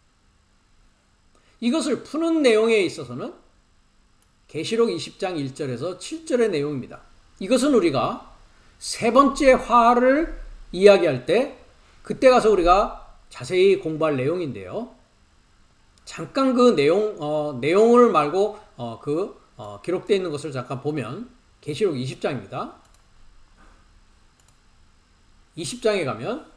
이것을 푸는 내용에 있어서는 계시록 20장 1절에서 7절의 내용입니다. 이것은 우리가 세 번째 화를 이야기할 때 그때 가서 우리가 자세히 공부할 내용인데요. 잠깐 그 내용을 말고 기록되어 있는 것을 잠깐 보면 계시록 20장입니다. 20장에 가면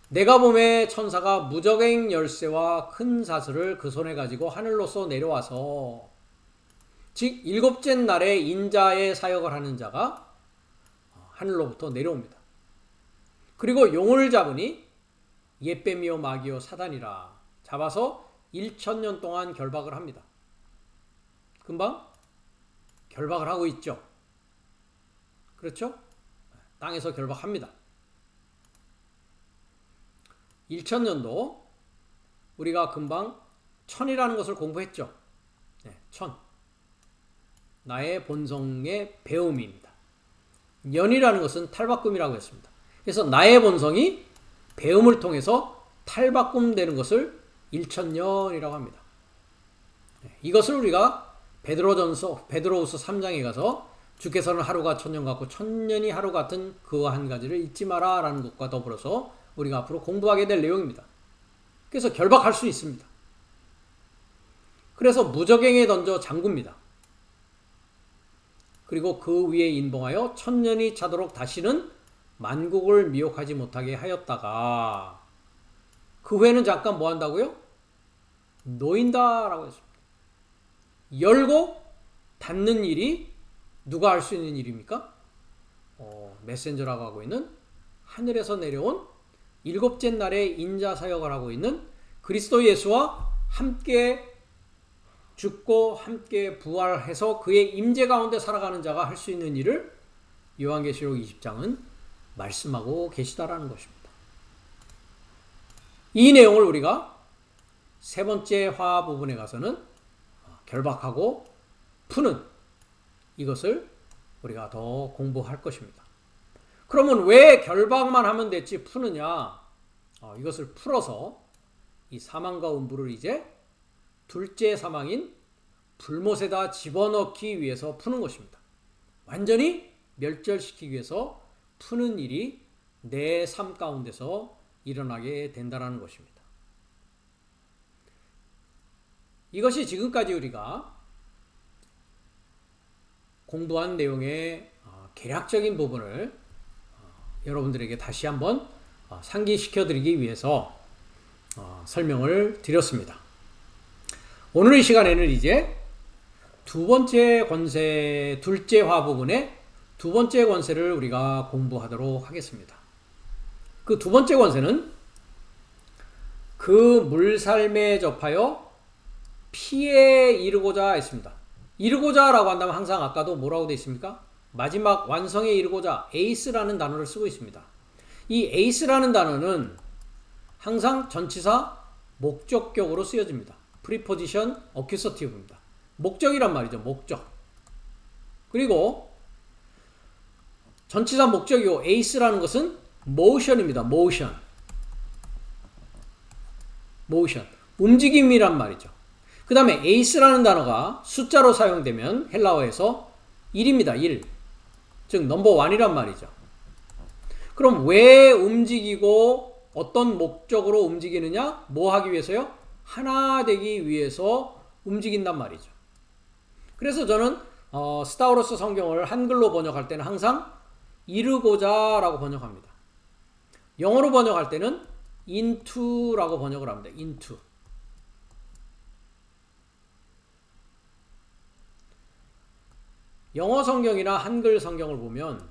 내가 보매 천사가 무저갱 열쇠와 큰 사슬을 그 손에 가지고 하늘로서 내려와서, 즉 일곱째 날에 인자의 사역을 하는 자가 하늘로부터 내려옵니다. 그리고 용을 잡으니 옛뱀이요 마귀요 사단이라 잡아서 1000년 동안 결박을 합니다. 금방 결박을 하고 있죠. 그렇죠? 땅에서 결박합니다. 1000년도 우리가 금방 천이라는 것을 공부했죠. 천. 나의 본성의 배움입니다. 년이라는 것은 탈바꿈이라고 했습니다. 그래서 나의 본성이 배움을 통해서 탈바꿈되는 것을 1000년이라고 합니다. 이것을 우리가 베드로후서 3장에 가서 주께서는 하루가 1000년 같고 1000년이 하루 같은 그와 한 가지를 잊지 마라 라는 것과 더불어서 우리가 앞으로 공부하게 될 내용입니다. 그래서 결박할 수 있습니다. 그래서 무저갱에 던져 잠굽니다. 그리고 그 위에 인봉하여 1000년이 차도록 다시는 만국을 미혹하지 못하게 하였다가 그 후에는 잠깐 뭐 한다고요? 놓인다라고 했습니다. 열고 닫는 일이 누가 할 수 있는 일입니까? 메신저라고 하고 있는 하늘에서 내려온 일곱째 날에 인자 사역을 하고 있는 그리스도 예수와 함께 죽고 함께 부활해서 그의 임재 가운데 살아가는 자가 할 수 있는 일을 요한계시록 20장은 말씀하고 계시다라는 것입니다. 이 내용을 우리가 세 번째 화 부분에 가서는 결박하고 푸는 이것을 우리가 더 공부할 것입니다. 그러면 왜 결박만 하면 됐지 푸느냐? 이것을 풀어서 이 사망과 음부를 이제 둘째 사망인 불못에다 집어넣기 위해서 푸는 것입니다. 완전히 멸절시키기 위해서 푸는 일이 내 삶 가운데서 일어나게 된다는 것입니다. 이것이 지금까지 우리가 공부한 내용의 개략적인 부분을 여러분들에게 다시 한번 상기시켜 드리기 위해서 설명을 드렸습니다. 오늘 이 시간에는 이제 두 번째 권세, 둘째 화 부분의 두 번째 권세를 우리가 공부하도록 하겠습니다. 그 두 번째 권세는 그 물살매에 접하여 피에 이르고자 했습니다. 이르고자 라고 한다면 항상 아까도 뭐라고 되어 있습니까? 마지막 완성에 이르고자 에이스라는 단어를 쓰고 있습니다. 이 에이스라는 단어는 항상 전치사 목적격으로 쓰여집니다. 프리포지션 어큐서티브입니다. 목적이란 말이죠. 목적. 그리고 전치사 목적이고 ace라는 것은 motion입니다. motion. 움직임이란 말이죠. 그 다음에 ace라는 단어가 숫자로 사용되면 헬라어에서 1입니다. 1. 즉 넘버 1이란 말이죠. 그럼 왜 움직이고 어떤 목적으로 움직이느냐? 뭐 하기 위해서요? 하나 되기 위해서 움직인단 말이죠. 그래서 저는 스타우로스 성경을 한글로 번역할 때는 항상 이루고자 라고 번역합니다. 영어로 번역할 때는 into 라고 번역을 합니다. into. 영어 성경이나 한글 성경을 보면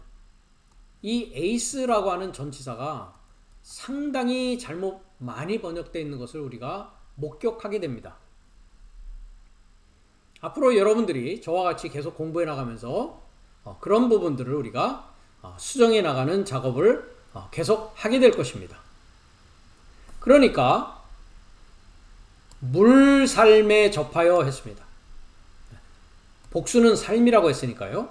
이 ace라고 하는 전치사가 상당히 잘못 많이 번역되어 있는 것을 우리가 목격하게 됩니다. 앞으로 여러분들이 저와 같이 계속 공부해 나가면서 그런 부분들을 우리가 수정해 나가는 작업을 계속 하게 될 것입니다. 그러니까 물살매 접하여 했습니다. 복수는 삶이라고 했으니까요.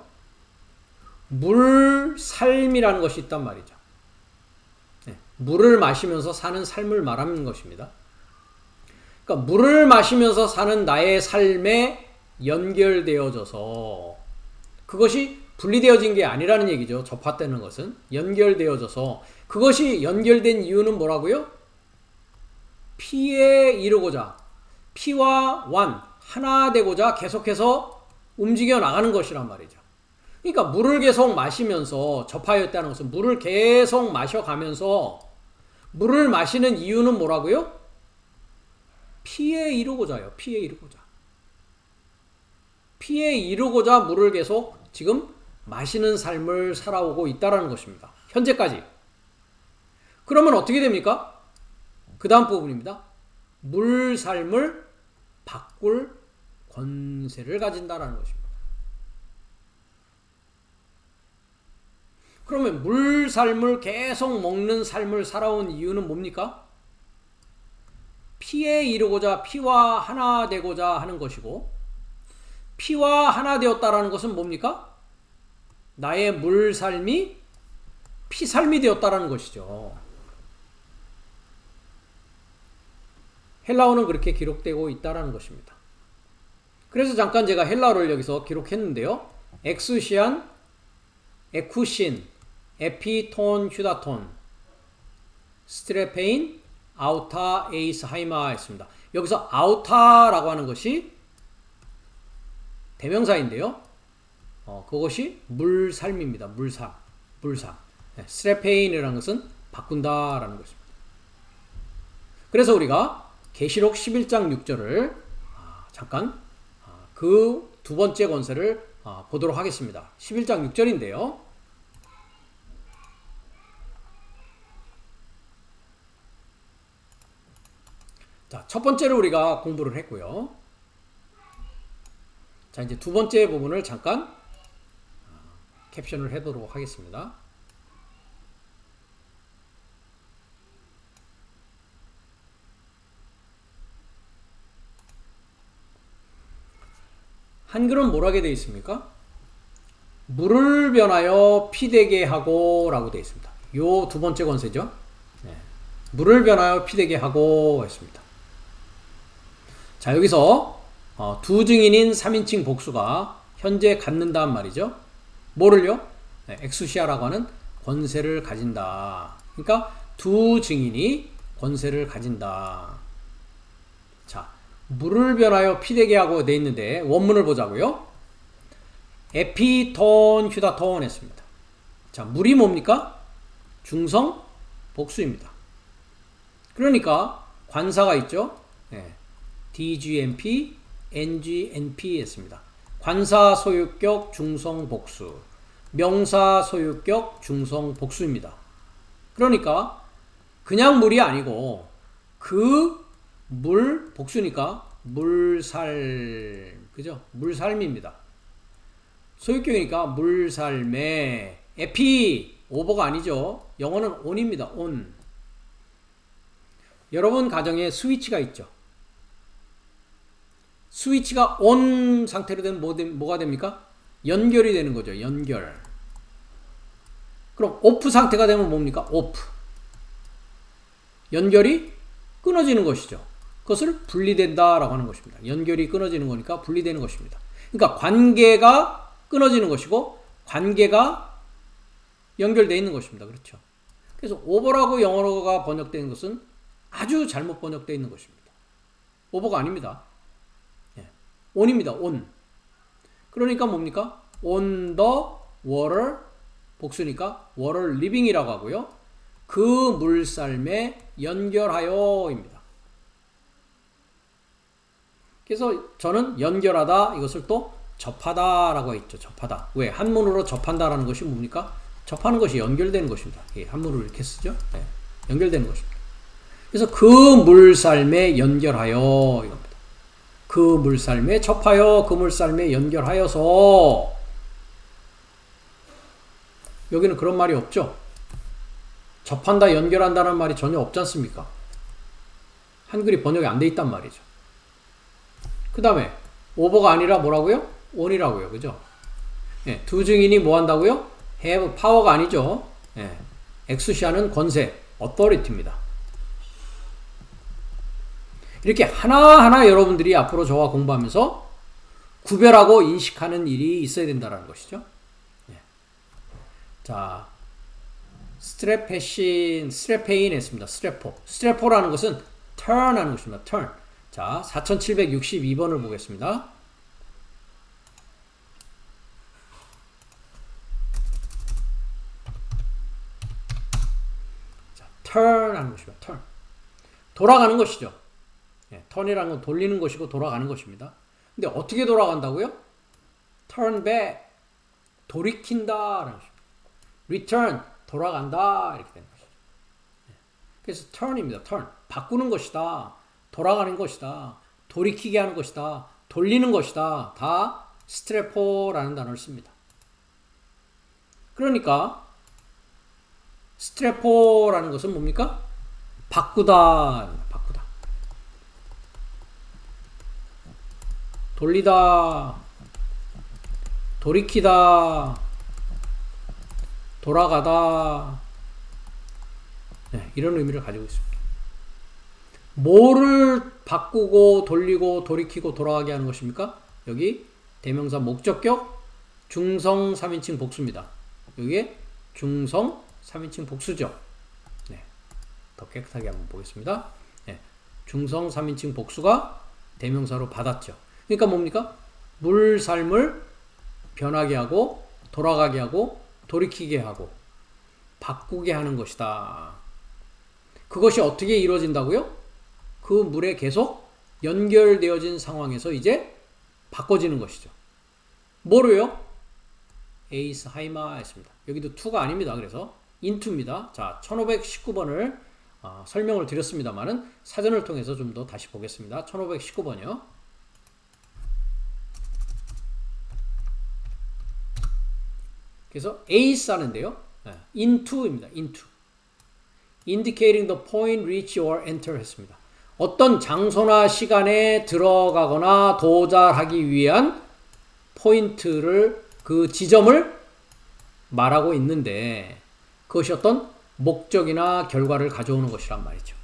물삶이라는 것이 있단 말이죠. 물을 마시면서 사는 삶을 말하는 것입니다. 그러니까 물을 마시면서 사는 나의 삶에 연결되어져서 그것이 분리되어진 게 아니라는 얘기죠. 접합되는 것은 연결되어져서 그것이 연결된 이유는 뭐라고요? 피에 이르고자 피와 완 하나 되고자 계속해서 움직여 나가는 것이란 말이죠. 그러니까 물을 계속 마시면서 접하였다는 것은 물을 계속 마셔가면서 물을 마시는 이유는 뭐라고요? 피에 이르고자요. 피에 이르고자. 피에 이르고자 물을 계속 지금 마시는 삶을 살아오고 있다는 것입니다. 현재까지. 그러면 어떻게 됩니까? 그 다음 부분입니다. 물 삶을 바꿀 권세를 가진다는 것입니다. 그러면 물 삶을 계속 먹는 삶을 살아온 이유는 뭡니까? 피에 이르고자 피와 하나 되고자 하는 것이고 피와 하나 되었다라는 것은 뭡니까? 나의 물 삶이 피 삶이 되었다라는 것이죠. 헬라어는 그렇게 기록되고 있다라는 것입니다. 그래서 잠깐 제가 헬라어를 여기서 기록했는데요. 엑수시안, 에쿠신, 에피톤, 휴다톤, 스트레페인, 아우타, 에이스, 하이마 했습니다. 여기서 아우타라고 하는 것이 대명사인데요. 그것이 물삶입니다. 물삼. 스트레페인이라는 것은 바꾼다라는 것입니다. 그래서 우리가 계시록 11장 6절을 잠깐 그 두 번째 권세를 보도록 하겠습니다. 11장 6절인데요. 자, 첫 번째를 우리가 공부를 했고요. 자, 이제 두 번째 부분을 잠깐 캡션을 해보도록 하겠습니다. 한글은 뭐라게 되어 있습니까? 물을 변하여 피되게 하고 라고 되어 있습니다. 요 두 번째 권세죠. 네. 물을 변하여 피되게 하고 했습니다. 자, 여기서 두 증인인 3인칭 복수가 현재 갖는다는 말이죠. 뭐를요? 네, 엑수시아라고 하는 권세를 가진다. 그러니까 두 증인이 권세를 가진다. 자, 물을 변하여 피되게 하고 되어 있는데 원문을 보자고요. 에피톤, 휴다톤 했습니다. 자, 물이 뭡니까? 중성 복수입니다. 그러니까 관사가 있죠. 네. DGNP, NGNP 했습니다. 관사 소유격 중성 복수, 명사 소유격 중성 복수입니다. 그러니까 그냥 물이 아니고 그 물 복수니까 물살, 그죠? 물살입니다. 소유격이니까 물살매. 에피 오버가 아니죠. 영어는 on입니다. on. 여러분 가정에 스위치가 있죠. 스위치가 ON 상태로 되면 뭐가 됩니까? 연결이 되는 거죠. 연결. 그럼 OFF 상태가 되면 뭡니까? OFF. 연결이 끊어지는 것이죠. 그것을 분리된다라고 하는 것입니다. 연결이 끊어지는 거니까 분리되는 것입니다. 그러니까 관계가 끊어지는 것이고 관계가 연결되어 있는 것입니다. 그렇죠? 그래서 오버라고 영어가 번역되는 것은 아주 잘못 번역되어 있는 것입니다. 오버가 아닙니다. on입니다. on. 그러니까 뭡니까? on the water, 복수니까 water living이라고 하고요. 그 물살매 연결하여입니다. 그래서 저는 연결하다 이것을 또 접하다라고 했죠. 접하다. 왜? 한문으로 접한다라는 것이 뭡니까? 접하는 것이 연결되는 것입니다. 한문으로 이렇게 쓰죠. 네. 연결되는 것입니다. 그래서 그 물살매 연결하여 이겁니다. 그 물살매 접하여 그 물살매 연결하여서 여기는 그런 말이 없죠. 접한다 연결한다는 말이 전혀 없지 않습니까? 한글이 번역이 안 돼 있단 말이죠. 그 다음에 오버가 아니라 뭐라고요? on이라고요. 그죠? 예, 두 증인이 뭐 한다고요? have power가 아니죠. 예, 엑수시아는 권세, authority입니다. 이렇게 하나하나 여러분들이 앞으로 저와 공부하면서 구별하고 인식하는 일이 있어야 된다는 것이죠. 예. 자, 스트레페인 했습니다. 스트레포라는 것은 turn 하는 것입니다. turn. 자, 4762번을 보겠습니다. 자, turn 하는 것입니다. turn. 돌아가는 것이죠. 예, turn이라는 건 돌리는 것이고 돌아가는 것입니다. 근데 어떻게 돌아간다고요? turn back. 돌이킨다라는 것입니다. return. 돌아간다. 이렇게 되는 것이죠. 예. 그래서 turn입니다. turn. 바꾸는 것이다. 돌아가는 것이다. 돌이키게 하는 것이다. 돌리는 것이다. 다 스트레포라는 단어를 씁니다. 그러니까 스트레포라는 것은 뭡니까? 바꾸다. 바꾸다. 돌리다. 돌이키다. 돌아가다. 네, 이런 의미를 가지고 있습니다. 뭐를 바꾸고 돌리고 돌이키고 돌아가게 하는 것입니까? 여기 대명사 목적격 중성 3인칭 복수입니다. 여기에 중성 3인칭 복수죠. 네, 더 깨끗하게 한번 보겠습니다. 네, 중성 3인칭 복수가 대명사로 받았죠. 그러니까 뭡니까? 물 삶을 변하게 하고 돌아가게 하고 돌이키게 하고 바꾸게 하는 것이다. 그것이 어떻게 이루어진다고요? 그 물에 계속 연결되어진 상황에서 이제 바꿔지는 것이죠. 뭐로요? 에이스 하이마 했습니다. 여기도 to가 아닙니다. 그래서 into입니다. 자, 1519번을 설명을 드렸습니다만은 사전을 통해서 좀 더 다시 보겠습니다. 1519번이요. 그래서 에이스 하는데요. into입니다. into. indicating the point, reach or enter 했습니다. 어떤 장소나 시간에 들어가거나 도달하기 위한 포인트를, 그 지점을 말하고 있는데 그것이 어떤 목적이나 결과를 가져오는 것이란 말이죠.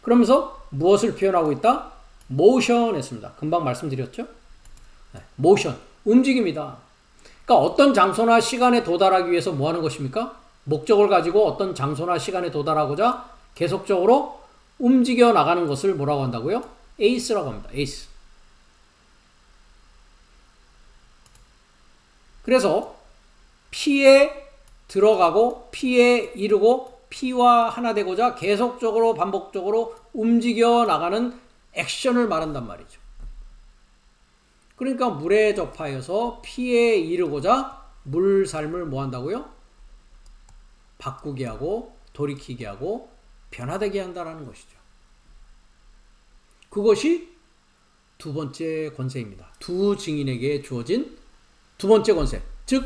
그러면서 무엇을 표현하고 있다? motion 했습니다. 금방 말씀드렸죠? motion, 움직임이다. 그러니까 어떤 장소나 시간에 도달하기 위해서 뭐 하는 것입니까? 목적을 가지고 어떤 장소나 시간에 도달하고자 계속적으로 움직여 나가는 것을 뭐라고 한다고요? 에이스라고 합니다. 에이스. 그래서 P에 들어가고 P에 이르고 P와 하나 되고자 계속적으로 반복적으로 움직여 나가는 액션을 말한단 말이죠. 그러니까 물에 접하여서 P에 이르고자 물 삶을 뭐 한다고요? 바꾸게 하고 돌이키게 하고 변화되게 한다는 것이죠. 그것이 두 번째 권세입니다. 두 증인에게 주어진 두 번째 권세. 즉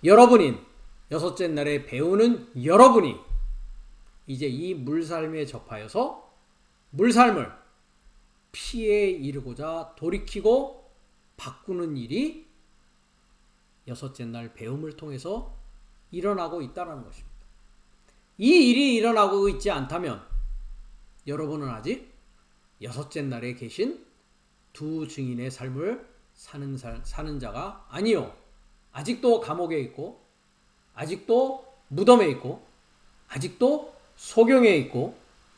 여러분인 여섯째 날에 배우는 여러분이 이제 이 물살매에 접하여서 물살을 피에 이르고자 돌이키고 바꾸는 일이 여섯째 날 배움을 통해서 일어나고 있다는 것입니다. 이 일이 일어나고 있지 않다면 여러분은 아직 여섯째 날에 계신 두 증인의 삶을 사는 자가 아니요. 아직도 감옥에 있고, 아직도 무덤에 있고, 아직도 소경에 있고,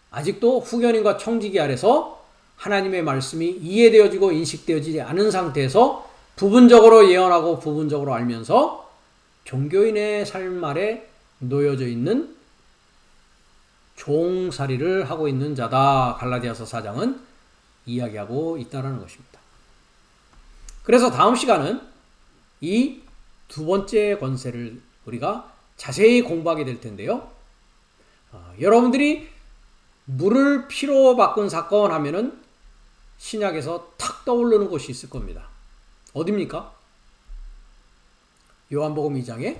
아직도 후견인과 청지기 아래서 하나님의 말씀이 이해되어지고 인식되어지지 않은 상태에서 부분적으로 예언하고 부분적으로 알면서 종교인의 삶 아래 놓여져 있는 종살이를 하고 있는 자다. 갈라디아서 4장은 이야기하고 있다는 것입니다. 그래서 다음 시간은 이 두 번째 권세를 우리가 자세히 공부하게 될 텐데요. 여러분들이 물을 피로 바꾼 사건 하면은 신약에서 탁 떠오르는 곳이 있을 겁니다. 어디입니까? 요한복음 2장에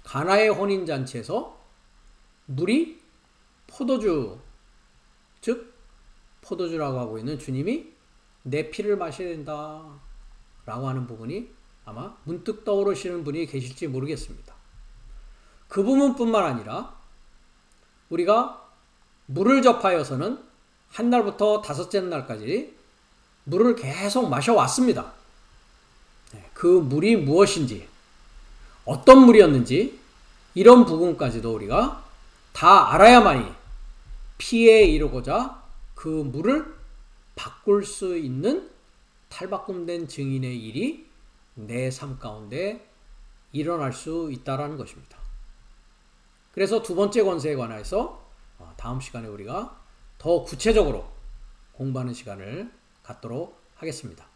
가나의 혼인잔치에서 물이 포도주, 즉 포도주라고 하고 있는 주님이 내 피를 마셔야 된다 라고 하는 부분이 아마 문득 떠오르시는 분이 계실지 모르겠습니다. 그 부분뿐만 아니라 우리가 물을 접하여서는 한 날부터 다섯째 날까지 물을 계속 마셔왔습니다. 그 물이 무엇인지, 어떤 물이었는지 이런 부분까지도 우리가 다 알아야만이 피에 이르고자 그 물을 바꿀 수 있는 탈바꿈된 증인의 일이 내 삶 가운데 일어날 수 있다는 것입니다. 그래서 두 번째 권세에 관해서 다음 시간에 우리가 더 구체적으로 공부하는 시간을 갖도록 하겠습니다.